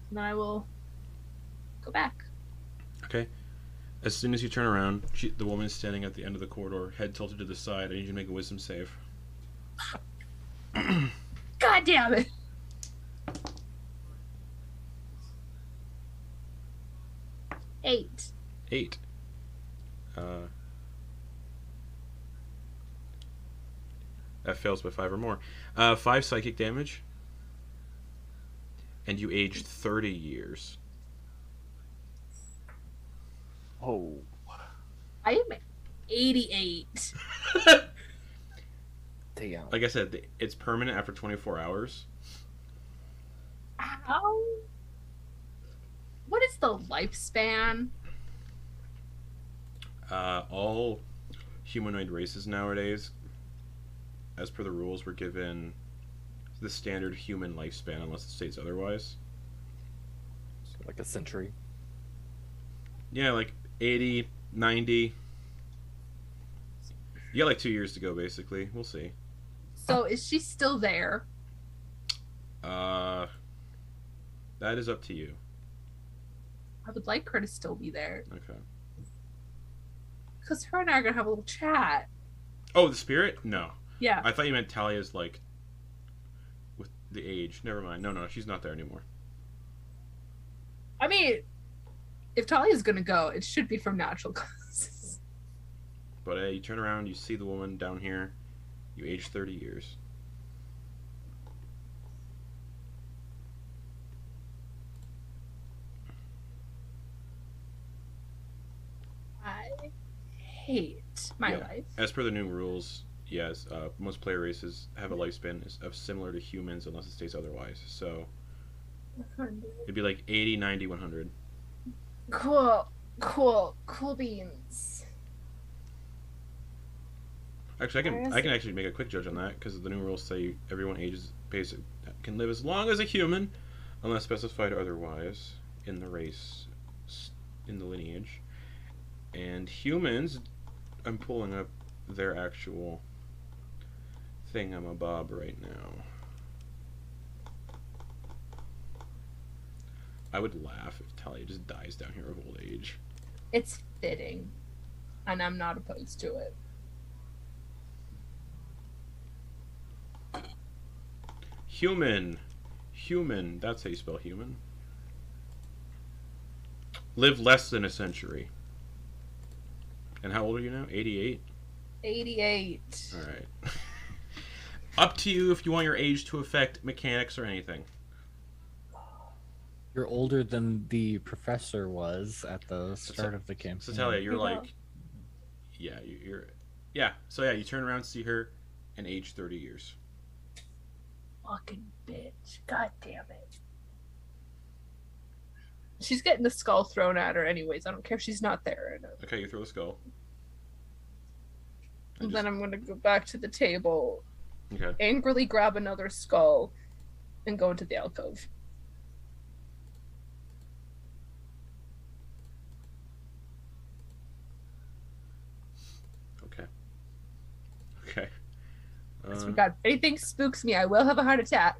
And then I will go back. Okay. As soon as you turn around, the woman is standing at the end of the corridor, head tilted to the side. I need you to make a wisdom save. God damn it! Eight. 8. That fails by 5 or more. 5 psychic damage. And you aged 30 years. Oh, I am 88. damn. Like I said, it's permanent after 24 hours. How? What is the lifespan? All humanoid races nowadays, as per the rules, were given the standard human lifespan unless it states otherwise. Like a century. Yeah, like 80, 90. You got like 2 years to go, basically. We'll see. So is she still there? That is up to you. I would like her to still be there. Okay. Because her and I are going to have a little chat. Oh, the spirit? No. Yeah. I thought you meant Thalia's, like, with the age. Never mind. No, she's not there anymore. I mean, if Talia's going to go, it should be from natural causes. But you turn around, you see the woman down here. You age 30 years. I hate my life. As per the new rules, yes, most player races have a lifespan of similar to humans unless it states otherwise. So 100. it'd be like 80, 90, 100. Cool beans. Actually, I can actually make a quick judge on that because the new rules say everyone can live as long as a human, unless specified otherwise in the race, in the lineage. And humans, I'm pulling up their actual thingamabob right now. I would laugh if Thalia just dies down here of old age. It's fitting, and I'm not opposed to it. Human, that's how you spell human. Live less than a century. And how old are you now? 88? 88. Alright. Up to you if you want your age to affect mechanics or anything. You're older than the professor was at the start of the campaign. So Thalia, you're like... Yeah, you're... Yeah, so yeah, you turn around, see her, and age 30 years. Fucking bitch. God damn it. She's getting the skull thrown at her anyways. I don't care if she's not there or not. Okay, you throw the skull. And then I'm going to go back to the table, Okay. angrily grab another skull, and go into the alcove. Okay. God, if anything spooks me, I will have a heart attack.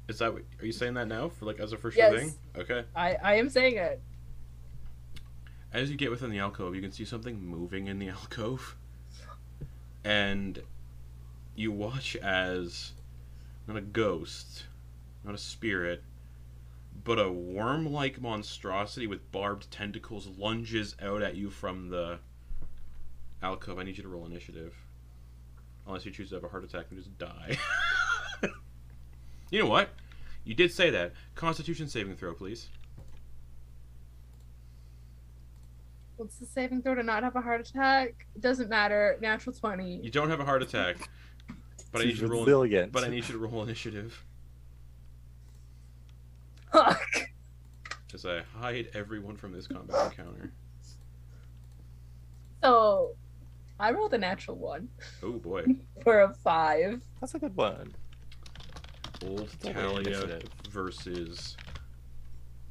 Is that what, are you saying that now for like as a for sure Yes. thing? Okay. I am saying it. As you get within the alcove, you can see something moving in the alcove, and you watch as not a ghost, not a spirit, but a worm-like monstrosity with barbed tentacles lunges out at you from the alcove. I need you to roll initiative. Unless you choose to have a heart attack and just die. You know what? You did say that. Constitution saving throw, please. What's the saving throw to not have a heart attack? It doesn't matter. Natural 20. You don't have a heart attack. But I need you to roll. Resilient. But I need you to roll initiative. Fuck. As I hide everyone from this combat encounter. So, I rolled a natural 1 Oh boy. for a 5. That's a good one. Old Roll Thalia initiative. versus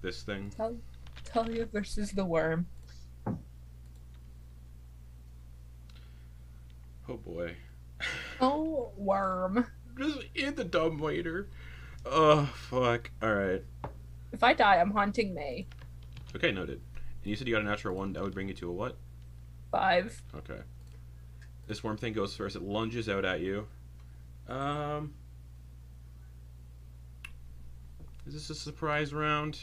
this thing. Thalia versus the worm. Oh boy. Oh, worm. Just in the dumbwaiter. Oh fuck. Alright. If I die, I'm haunting May. Okay, noted. And you said you got a natural 1, that would bring you to a what? 5. Okay. This worm thing goes first. It lunges out at you. Is this a surprise round?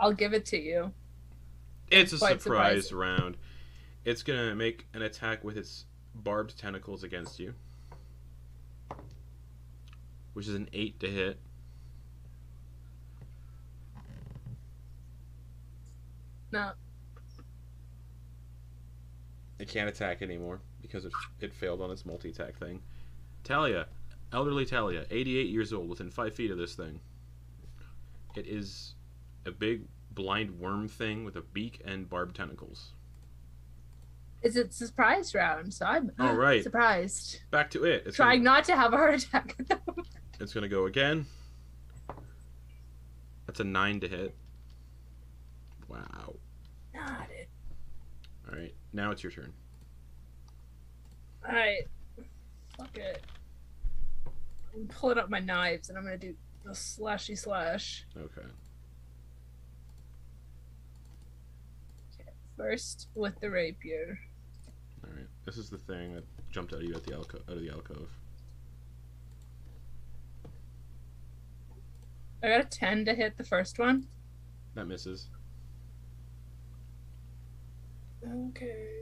I'll give it to you. It's a Quite surprise round. It's gonna make an attack with its barbed tentacles against you, which is an 8 to hit. No. It can't attack anymore because it failed on its multi-attack thing. Thalia, elderly Thalia, 88 years old, within 5 feet of this thing. It is a big blind worm thing with a beak and barbed tentacles. It's a surprise round, so I'm All right. surprised. Back to it. It's Trying not to have a heart attack. It's gonna go again. That's a 9 to hit. Wow. Not it. All right, now it's your turn. Alright. Fuck it. I'm pulling up my knives and I'm gonna do the slashy slash. Okay. Okay. First with the rapier. All right. This is the thing that jumped out of you at the out of the alcove. I got a 10 to hit the first one. That misses. Okay.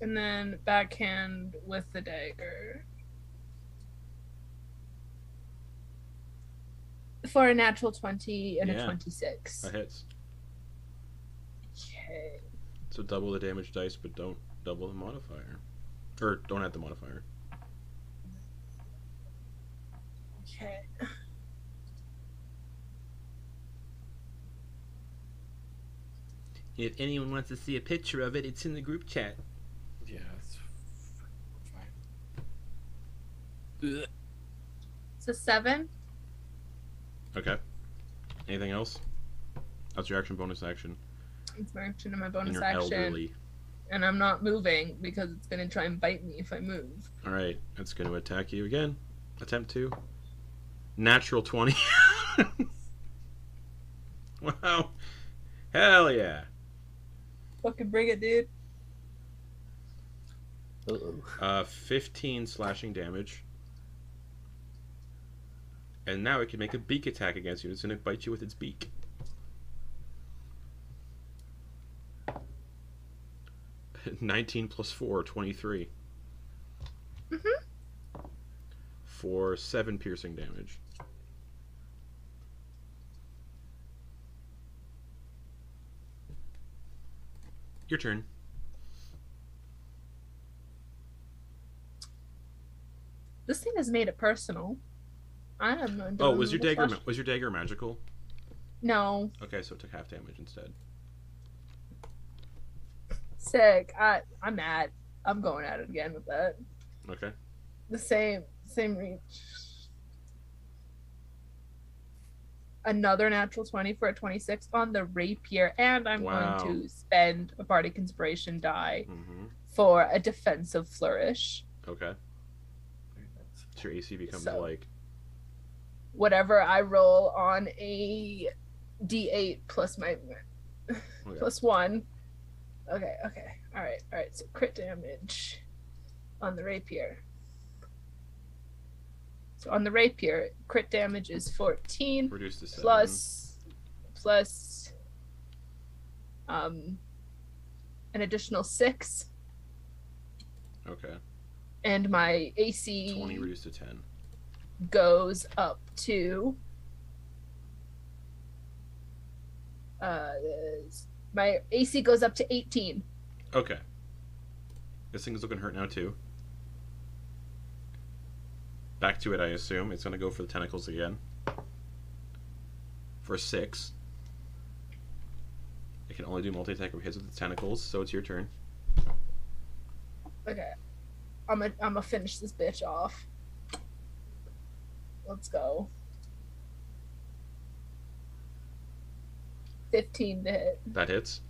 And then backhand with the dagger. For a natural 20 and a Yeah. 26. That hits. Okay. So double the damage dice, but don't double the modifier. Or don't add the modifier. Okay. If anyone wants to see a picture of it, it's in the group chat. Yeah, it's fine. It's a 7. Okay. Anything else? That's your action, bonus action. It's my action and my And bonus you're action. elderly. And I'm not moving because it's going to try and bite me if I move. Alright, it's going to attack you again. Attempt to. Natural 20. Wow. Hell yeah. Fucking bring it, dude. Uh-oh. 15 slashing damage. And now it can make a beak attack against you. It's going to bite you with its beak. (19 plus 4, 23. For 7 piercing damage. Your turn. This thing has made it personal. I am not Oh, doing was your the dagger slash- was your dagger magical? No. Okay, so it took half damage instead. Sick. I'm mad. I'm going at it again with that. Okay. The same reach. Another natural 20 for a 26 on the rapier, and I'm Wow. going to spend a bardic inspiration die Mm-hmm. for a defensive flourish. Okay. So your AC becomes So- like Whatever I roll on a D8 plus my okay. plus 1. Okay. All right. So crit damage on the rapier. So on the rapier, crit damage is 14 reduced to 7. plus an additional 6, Okay. and my AC 20 reduced to 10. goes up to my AC goes up to 18. Okay. This thing is looking hurt now too. Back to it, I assume. It's gonna go for the tentacles again. For 6. It can only do multi-attack hits with the tentacles, so it's your turn. Okay, I'm gonna finish this bitch off. Let's go. 15 to hit. That hits.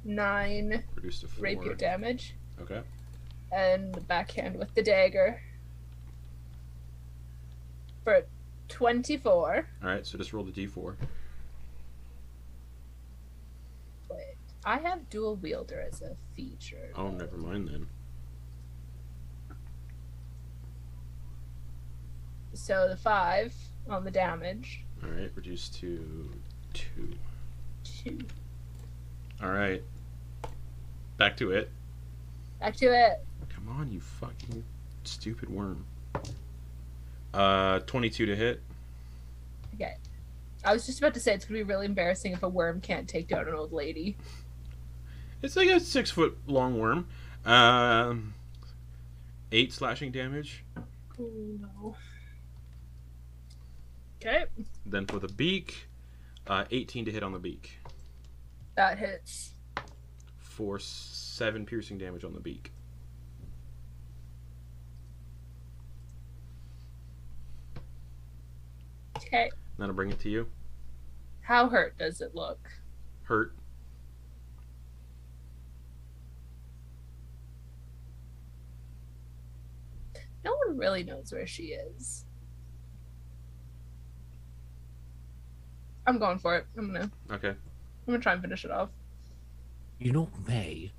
9 Reduced to 4. rapier damage. Okay. And backhand with the dagger. For 24. Alright, so just roll the d4. Wait, I have dual wielder as a feature. Oh, never mind then. So the 5 on the damage. Alright, reduced to 2. 2. Alright. Back to it. Back to it. Come on, you fucking stupid worm. 22 to hit. Okay. I was just about to say it's gonna be really embarrassing if a worm can't take down an old lady. It's like a 6-foot long worm. 8 slashing damage. Oh no. Okay. Then for the beak, 18 to hit on the beak. That hits. For 7 piercing damage on the beak. Okay. That'll bring it to you. How hurt does it look? Hurt. No one really knows where she is. I'm going for it. I'm Okay. gonna try and finish it off. You know, May,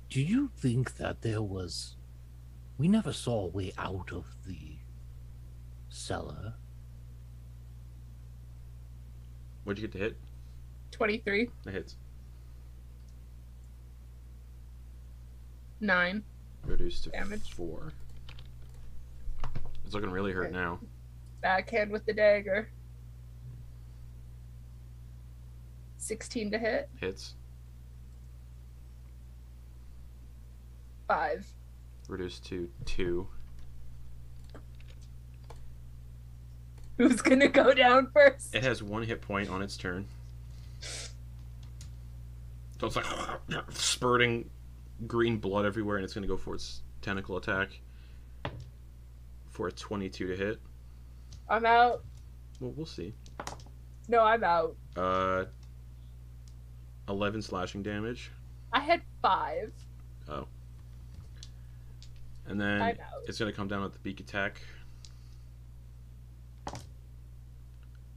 do you think that there was... We never saw a way out of the cellar. What'd you get to hit? 23. That hits. 9. Reduced to Damage. 4. It's looking really hurt Okay. now. Backhand with the dagger. 16 to hit. Hits. 5. Reduced to 2. Who's gonna go down first? It has 1 hit point on its turn. So it's like spurting green blood everywhere, and it's going to go for its tentacle attack for a 22 to hit. I'm out. Well, we'll see. No, I'm out. 11 slashing damage. I had 5. Oh. And then I'm out. it's going to come down with the beak attack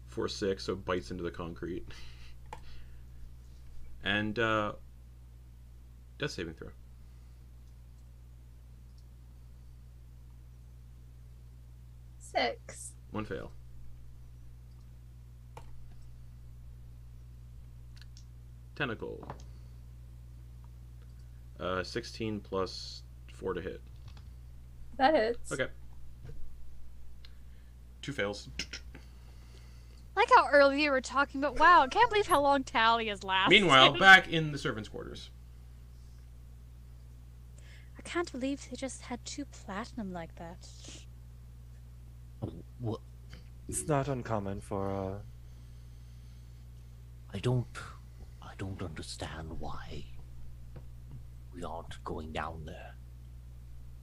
for 6, so it bites into the concrete. And death saving throw. 6. 1 fail. Tentacle. 16 plus 4 to hit. That hits. Okay. 2 fails. Like how earlier we were talking about, wow, I can't believe how long Thalia's lasted. Meanwhile, back in the servants' quarters. I can't believe they just had 2 platinum like that. What? It's not uncommon for I don't understand why we aren't going down there.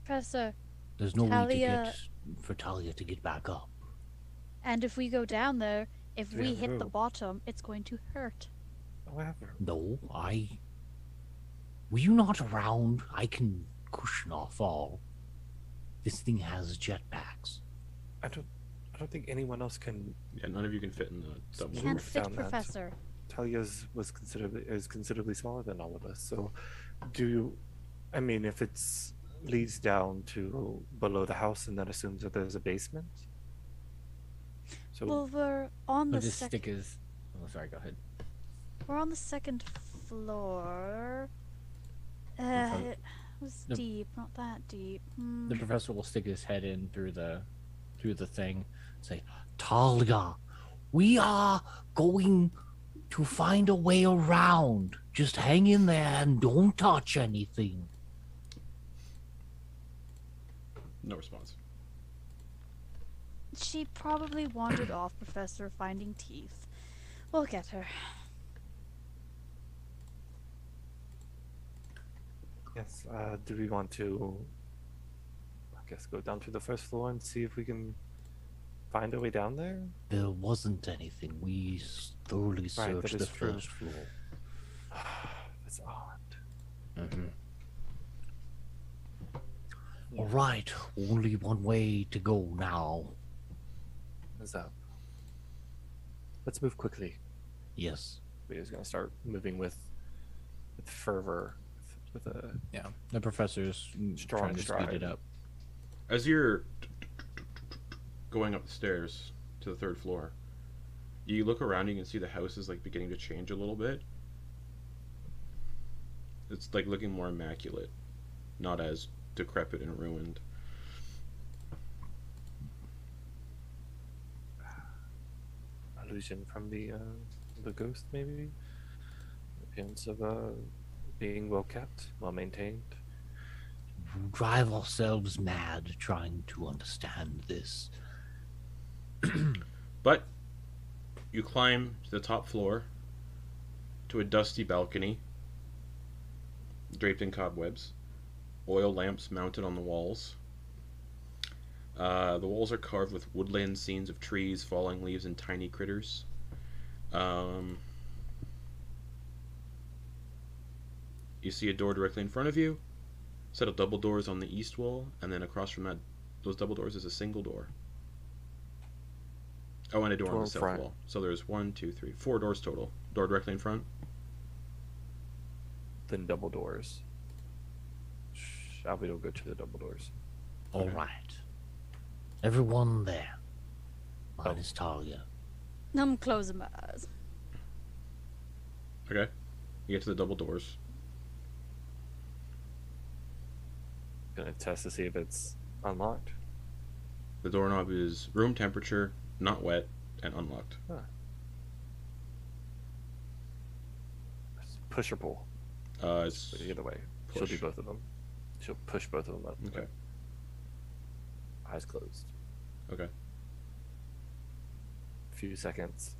Professor, There's no way Thalia- for Thalia to get back up. and if we go down there, if Do we we have hit the rope? bottom, it's going to hurt. however. No, Were you not around? I can cushion our fall. This thing has jetpacks. I don't think anyone else can. Yeah, none of you can fit in the double. Can't Can't move fit, down that. Professor. Talia's is considerably smaller than all of us. So, do you? I mean, if it's leads down to below the house, and that assumes that there's a basement. So Well, we're on But the this second. stick is. Oh, sorry. Go ahead. We're on the second floor. Okay. It was The- deep, not that deep. The professor will stick his head in through the thing. Say, Thalia, we are going to find a way around. Just hang in there and don't touch anything. No response. She probably wandered off, Professor, finding teeth. We'll get her. yes, do we want to? I guess go down to the first floor and see if we can find a way down there. There wasn't anything. We thoroughly Right, searched that the is true. first floor. That's odd. Mm-hmm. All right, only one way to go now. Is up. Let's move quickly. Yes. We're just gonna start moving with fervor, with a Yeah. The professor's Strong trying to speed stride. it up. As you're going up the stairs to the 3rd floor, you look around, you can see the house is like beginning to change a little bit. It's like looking more immaculate, not as decrepit and ruined. illusion from the ghost, maybe. Appearance of being well kept, well maintained. We drive ourselves mad trying to understand this. But you climb to the top floor to a dusty balcony draped in cobwebs, oil lamps mounted on the walls. The walls are carved with woodland scenes of trees, falling leaves, and tiny critters. You see a door directly in front of you. Set of double doors on the east wall, and then across from those double doors is a single door. Oh, and a door on the south wall. So there's 1, 2, 3, 4 doors total. Door directly in front. Then double doors. Alvita will go to the double doors. All right. Everyone there. Minus Thalia. I'm closing my eyes. Okay. You get to the double doors. Gonna test to see if it's unlocked. The doorknob is room temperature, not wet, and unlocked. Huh. Push or pull? It's Either way. push. She'll do both of them. She'll push both of them up. Okay. Eyes closed. Okay. A few seconds.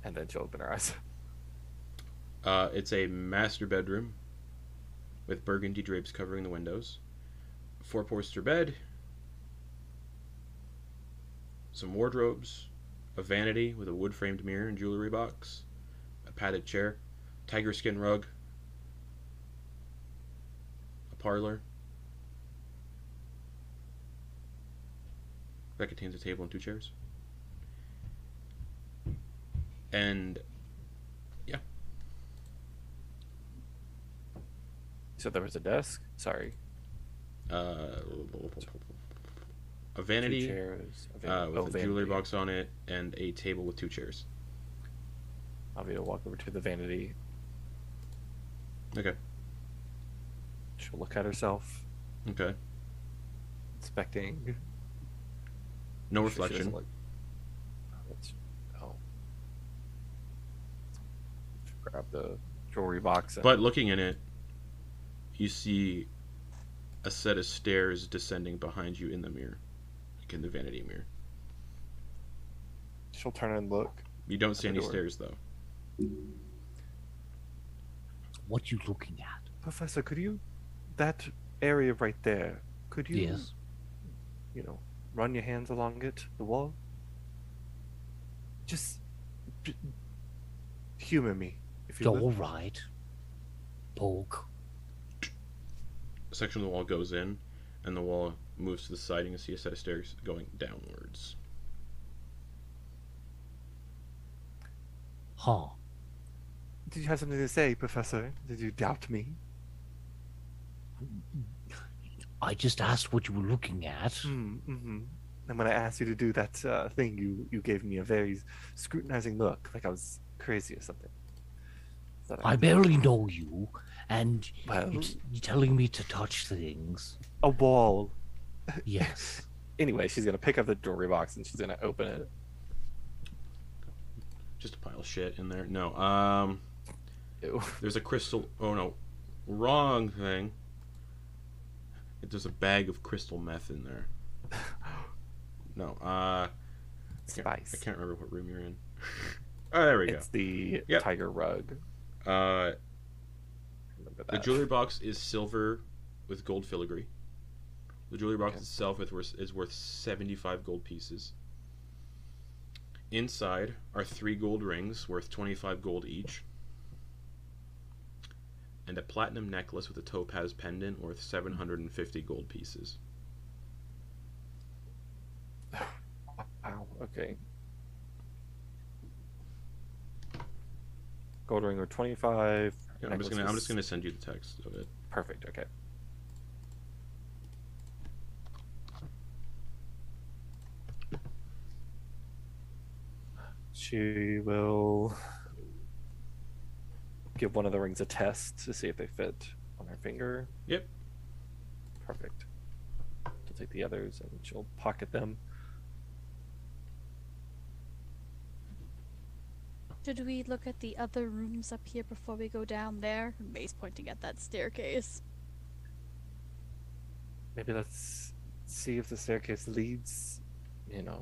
And then she'll open her eyes. It's a master bedroom with burgundy drapes covering the windows. 4-poster bed. Some wardrobes. A vanity with a wood-framed mirror and jewelry box. A padded chair. Tiger skin rug. A parlor. That contains a table and 2 chairs. And yeah. So there was a desk? Sorry. A vanity 2 chairs. with a jewelry box on it, and a table with 2 chairs. Alvita will walk over to the vanity. Okay. She'll look at herself, Okay. inspecting. No She doesn't reflection. look- Oh. Grab the jewelry box. And But looking in it, you see a set of stairs descending behind you in the mirror. Like in the vanity mirror. she'll turn and look. You don't see the any door. stairs, though. What you looking at? Professor, could you... That area right there, could you... Yes. You know, run your hands along it, the wall? Just... humor me, if you All will. right. Poke. A section of the wall goes in, and the wall moves to the side, and you see a set of stairs going downwards. Huh. Did you have something to say, Professor? Did you doubt me? I just asked what you were looking at. Mm-hmm. And when I asked you to do that thing, you gave me a very scrutinizing look, like I was crazy or something. Is that I barely know you, and Well- you're telling me to touch things. a wall. Yes. Anyway, she's gonna pick up the jewelry box and she's gonna open it. Just a pile of shit in there. No, Ew. there's a crystal... Oh, no. Wrong thing. There's a bag of crystal meth in there. No, I Spice. can't remember what room you're in. Oh, there we go. It's the Yep. tiger rug. Uh, Remember the that. jewelry box is silver with gold filigree. The jewelry box Okay. itself is worth 75 gold pieces. Inside are 3 gold rings worth 25 gold each. And a platinum necklace with a topaz pendant worth 750 gold pieces. Wow. Okay. Gold ring or 25. Yeah, I'm just gonna send you the text of it. Perfect. Okay. She will give one of the rings a test to see if they fit on her finger. Yep. Perfect. She'll take the others and she'll pocket them. Should we look at the other rooms up here before we go down there? May's pointing at that staircase. Maybe let's see if the staircase leads,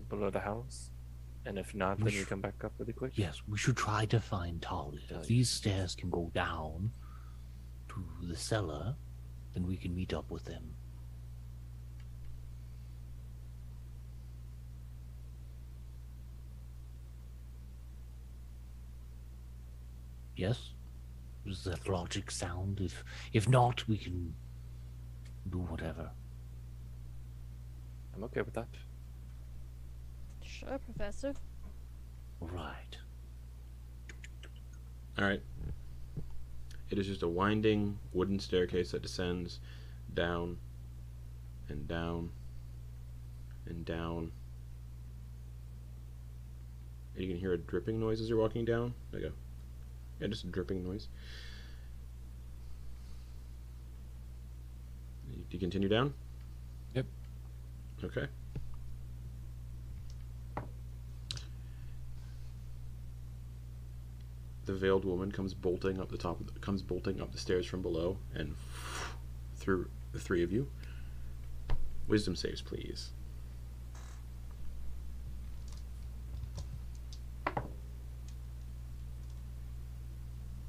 below the house. And if not, We then you sh- come back up really quick. Yes, we should try to find Thalia. If these stairs can go down to the cellar, then we can meet up with them. Yes? Does that logic sound? If not, we can do whatever. I'm okay with that. Sure, Professor. All right. All right. It is just a winding wooden staircase that descends down and down and down. And you can hear a dripping noise as you're walking down. Like just a dripping noise. Do you continue down? Yep. Okay. The veiled woman comes bolting up the stairs from below and through the three of you. Wisdom saves, please.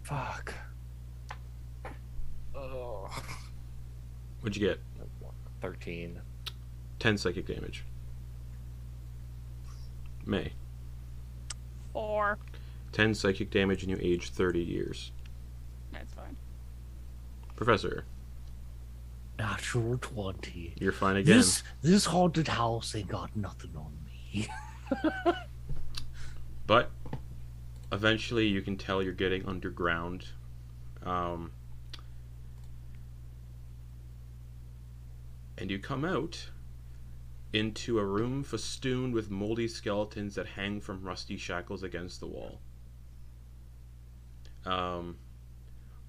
Fuck. Oh. What'd you get? 13. 10 psychic damage. May. 4. 10 psychic damage and you age 30 years. That's fine. Professor, Natural 20. you're fine again. This haunted house ain't got nothing on me. But eventually you can tell you're getting underground. And you come out into a room festooned with moldy skeletons that hang from rusty shackles against the wall.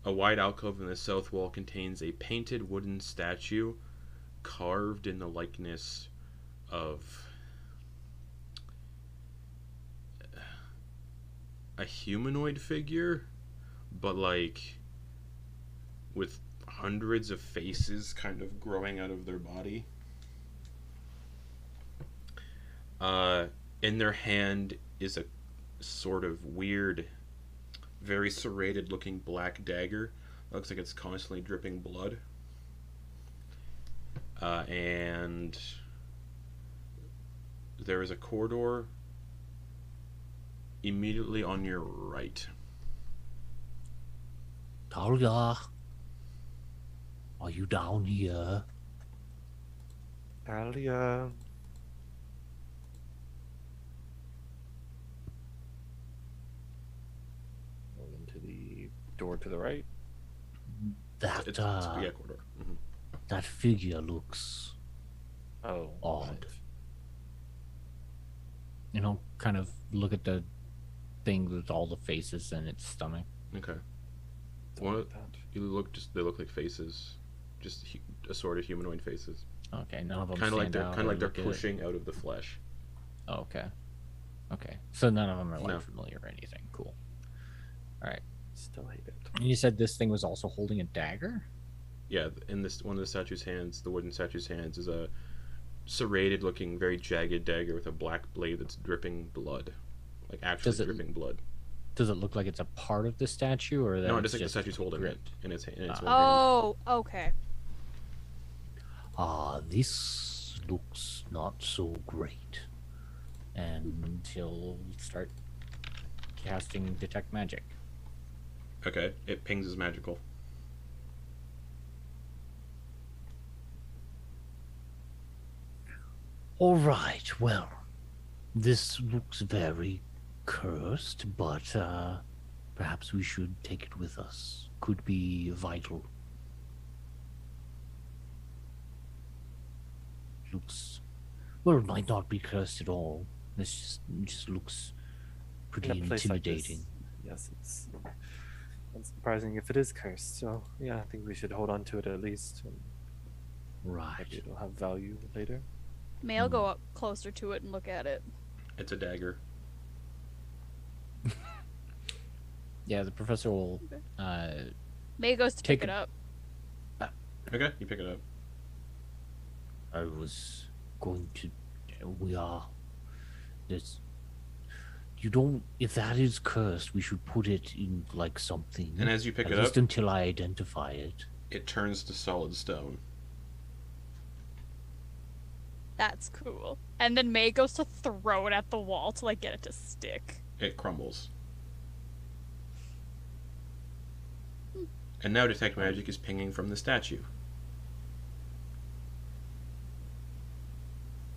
A wide alcove in the south wall contains a painted wooden statue carved in the likeness of a humanoid figure, but like with hundreds of faces kind of growing out of their body. In their hand is a sort of weird, very serrated looking black dagger. Looks like it's constantly dripping blood. And there is a corridor immediately on your right. Thalia, are you down here? Thalia. Into the door to the right. That It's yeah, corridor. Mm-hmm. that figure looks Oh. odd. right. You know, kind of look at the thing with all the faces in its stomach. Okay. Don't One like of- that. they look like faces, just assorted humanoid faces. Okay, none of them Kind of like stand they're out kind of or like they're look at- pushing out of the flesh. Oh, okay. Okay. So none of them are like No. familiar or anything. Cool. All right. Still hate it. And you said this thing was also holding a dagger? Yeah, in this one of the statue's hands, the wooden statue's hands, is a serrated-looking, very jagged dagger with a black blade that's dripping blood, like actually Does it- dripping blood. Does it look like it's a part of the statue or that No, it it's just like the just statue's holding gripped? it in its one hand. Oh, okay. This looks not so great. And he'll start casting detect magic. Okay, it pings as magical. All right, well, this looks very cursed, but perhaps we should take it with us. Could be vital. Looks, well, it might not be cursed at all. This just looks pretty In a place like this, intimidating. yes, it's unsurprising if it is cursed. So yeah, I think we should hold on to it at least. And Right. maybe it'll have value later. May I'll go up closer to it and look at it. It's a dagger. Yeah, the professor will May goes to Take pick it a- up. Okay, you pick it up. I was going to. We are. This. You don't. If that is cursed, we should put it in like something. And as you pick at it least up, until I identify it. it turns to solid stone. That's cool. And then May goes to throw it at the wall to like get it to stick. It crumbles. And now detect magic is pinging from the statue.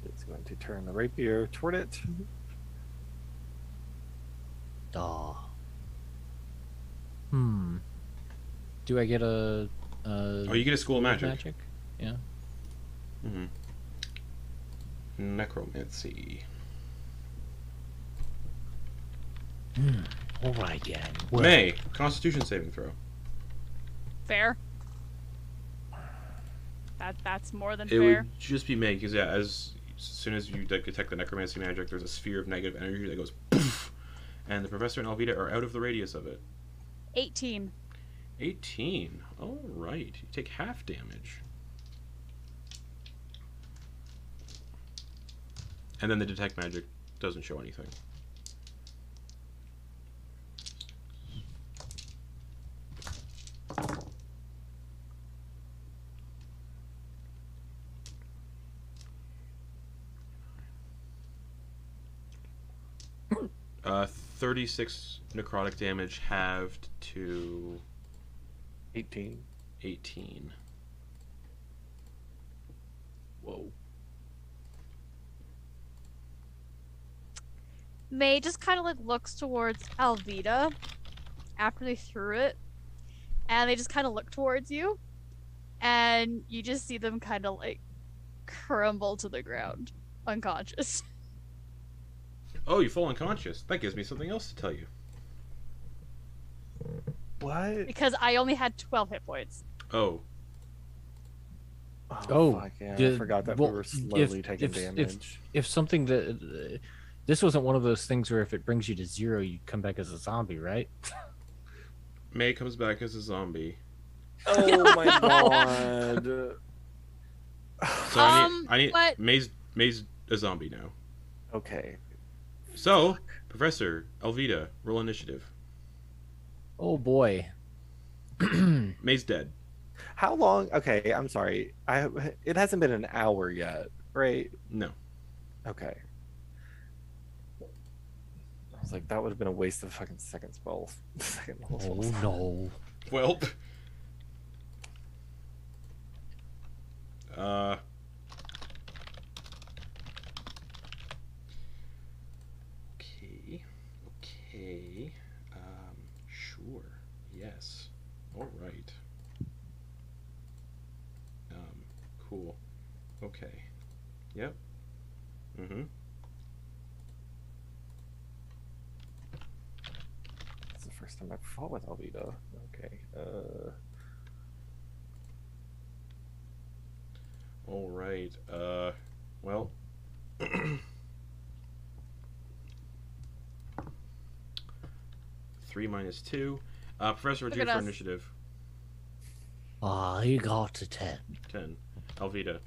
It's going to turn the rapier toward it. Do I get a Oh, you get a school of magic. Yeah. Mm-hmm. Necromancy. All right, gang. Well, May, Constitution saving throw. Fair. That's more than It fair. would just be May, because yeah, as soon as you detect the necromancy magic, there's a sphere of negative energy that goes poof, and the professor and Alvita are out of the radius of it. 18. 18. All right, you take half damage. And then the detect magic doesn't show anything. Uh, 36 necrotic damage halved to 18. 18. Whoa. May just kind of like looks towards Alvita after they threw it, and they just kind of look towards you, and you just see them kind of like crumble to the ground, unconscious. Oh, you fall unconscious. That gives me something else to tell you. What? Because I only had 12 hit points. Oh. Oh, fuck, yeah. I forgot that we were slowly taking if, damage. If something that this wasn't one of those things where if it brings you to 0, you come back as a zombie, right? May comes back as a zombie. Oh my god. So I need what? May's a zombie now. Okay. So, Professor Alvita, roll initiative. Oh boy. May's dead. How long? Okay, I'm sorry. It hasn't been an hour yet, right? No. Okay. I was like, that would have been a waste of a fucking second spell. Second level oh spell. no. Well. Okay. Sure. Yes. All right. Cool. Okay. Yep. Mm-hmm. It's the first time I've fought with Alvita. Okay. All right. Well. 3 minus 2. Professor, what's Look your at for us. initiative? I got a 10. 10. Alvita,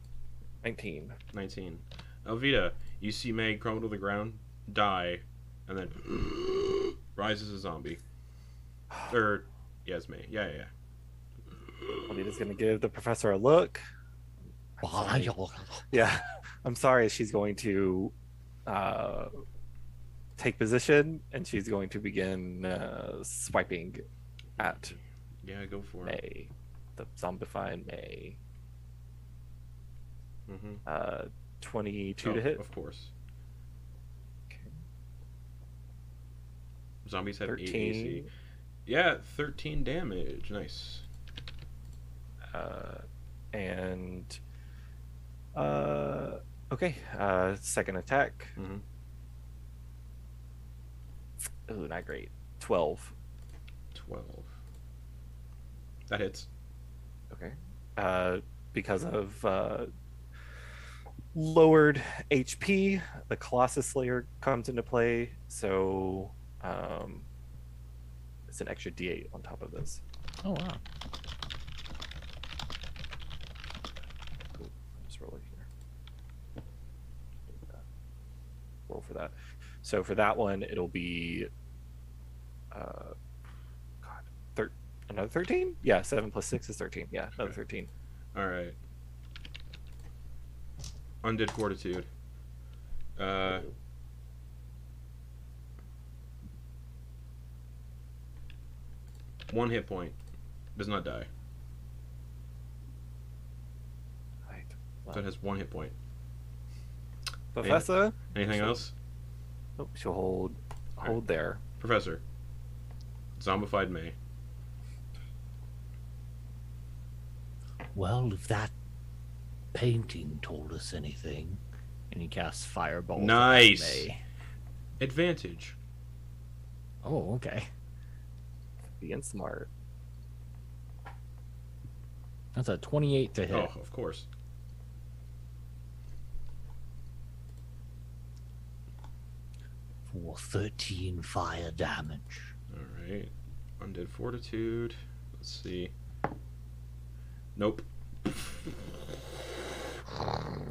19. 19. Alvita, you see May crumble to the ground, die, and then rise as a zombie. Or, yes, May. Yeah. Alvita's gonna give the professor a look. I'm sorry. Yeah, I'm sorry. She's going to take position, and she's going to begin swiping at Yeah, go for it. May, the zombified May. Mm-hmm. 22 to hit. Of course. Okay. Zombies have 8 AC. 13. Yeah, 13 damage. Nice. Okay. Second attack. Mm-hmm. Ooh, not great. 12. 12. That hits. Okay. Because of lowered HP, the Colossus Slayer comes into play, so it's an extra D8 on top of this. Oh wow. Cool. I'll just roll it here. Roll for that. So for that one, it'll be another 13? Yeah, 7 plus 6 is 13. Yeah, another 13. Alright. Undead Fortitude. 1 hit point. Does not die. Right. So it has 1 hit point. Professor? Anything else? Oh, she'll hold there. Professor. Zombified May. Well, if that painting told us anything. And he casts Fireball. Nice. Advantage. Oh, okay. Being smart. That's a 28 to hit. Oh, of course. For 13 fire damage. Alright. Undead Fortitude. Let's see. Nope.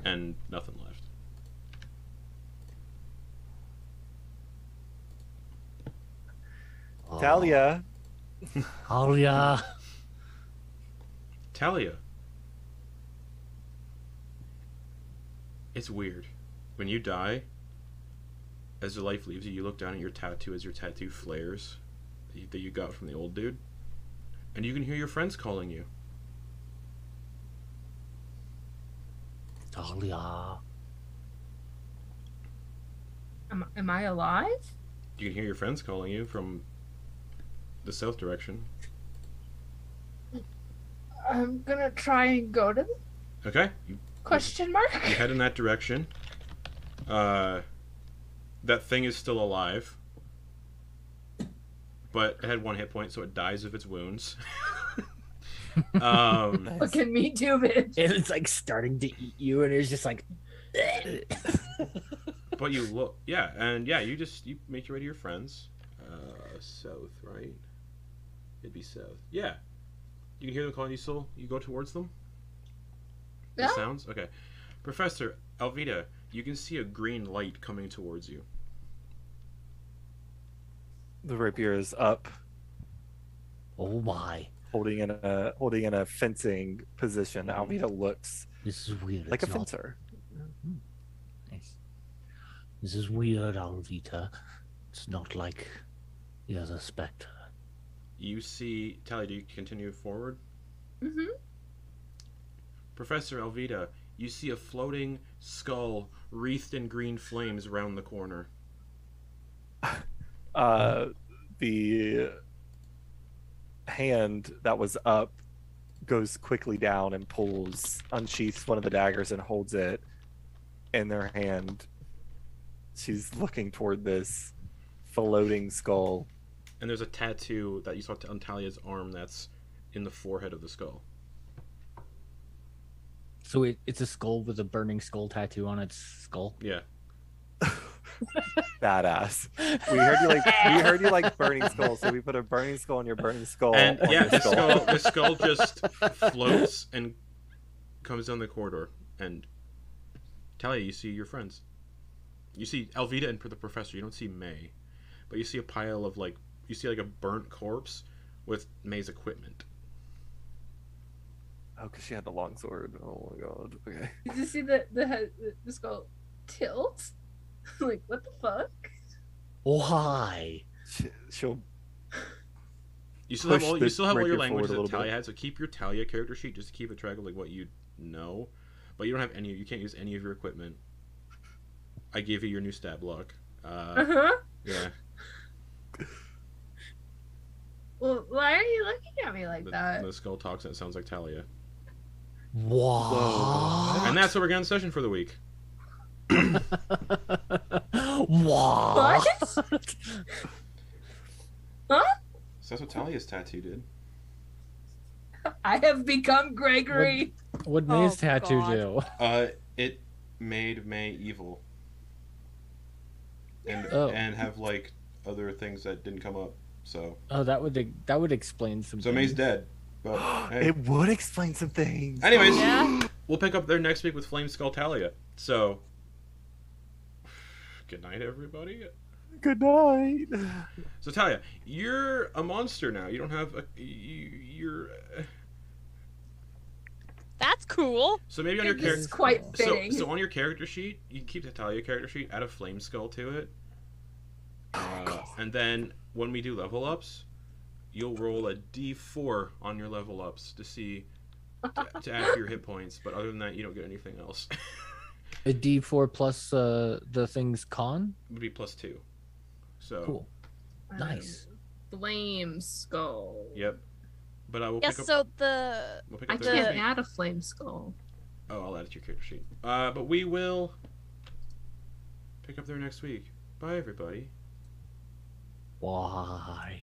And nothing left. Thalia. Thalia. Thalia. It's weird. When you die, as the life leaves you, you look down at your tattoo as your tattoo flares that you got from the old dude. And you can hear your friends calling you. Thalia. Am I alive? You can hear your friends calling you from the south direction. I'm gonna try and go to them. Okay. You Question mark? head in that direction. That thing is still alive. But it had 1 hit point, so it dies of its wounds. Fucking me too, bitch. And it's like starting to eat you, and it's just like. But you look, yeah, and yeah, you make your way to your friends. South, right? It'd be south. Yeah. You can hear them calling you still. You go towards them? Yeah. The sounds? Okay. Professor Alvita, you can see a green light coming towards you. The rapier is up, Oh my. holding in a fencing position. Alvita looks This is weird. like It's a not- fencer. Nice. This is weird, Alvita. It's not like the other spectre. You see, Thalia, do you continue forward? Mm-hmm. Professor Alvita, you see a floating skull wreathed in green flames around the corner. The hand that was up goes quickly down and unsheaths one of the daggers and holds it in their hand. She's looking toward this floating skull. And there's a tattoo that you saw on Thalia's arm that's in the forehead of the skull. So it's a skull with a burning skull tattoo on its skull. Yeah. Badass. We heard you like burning skull, so we put a burning skull on your burning skull. And on yeah, your the skull just floats and comes down the corridor. And Thalia, you see your friends. You see Alvita and the professor. You don't see May, but you see a pile of you see a burnt corpse with May's equipment. Oh, because she had the long sword. Oh my god. Okay. Did you see the skull tilt? Like, what the fuck? Why? She'll. You still have Push all the you still have all your rapier languages forward a that little Thalia had, so keep your Thalia character sheet just to keep a track of what you know. But you don't have any. You can't use any of your equipment. I gave you your new stat block. Uh-huh. Yeah. Well, why are you looking at me like that? The skull talks and it sounds like Thalia. What? And that's what we're getting session for the week. What? Huh? So that's what Thalia's tattoo did. I have become Gregory. What Oh, May's tattoo God. do? It made May evil. And Oh. and have other things that didn't come up. So Oh, that would explain some. so May's things. dead. But hey. It would explain some things. Anyways, Yeah. we'll pick up there next week with Flame Skull Thalia. So good night, everybody. Good night. So Thalia, you're a monster now. You don't have a you're That's cool. so maybe on your This is character. quite fitting. So on your character sheet, you can keep the Thalia character sheet, add a Flame Skull to it, and then when we do level ups, you'll roll a d4 on your level ups to see to add to your hit points. But other than that, you don't get anything else. A D4 plus the thing's con. It would be +2. So Cool. Nice. Flame skull. Yep. But I will Yes, pick up. so the We'll pick I up can't next week. add a flame skull. Oh, I'll add it to your character sheet. But we will pick up there next week. Bye, everybody. Why?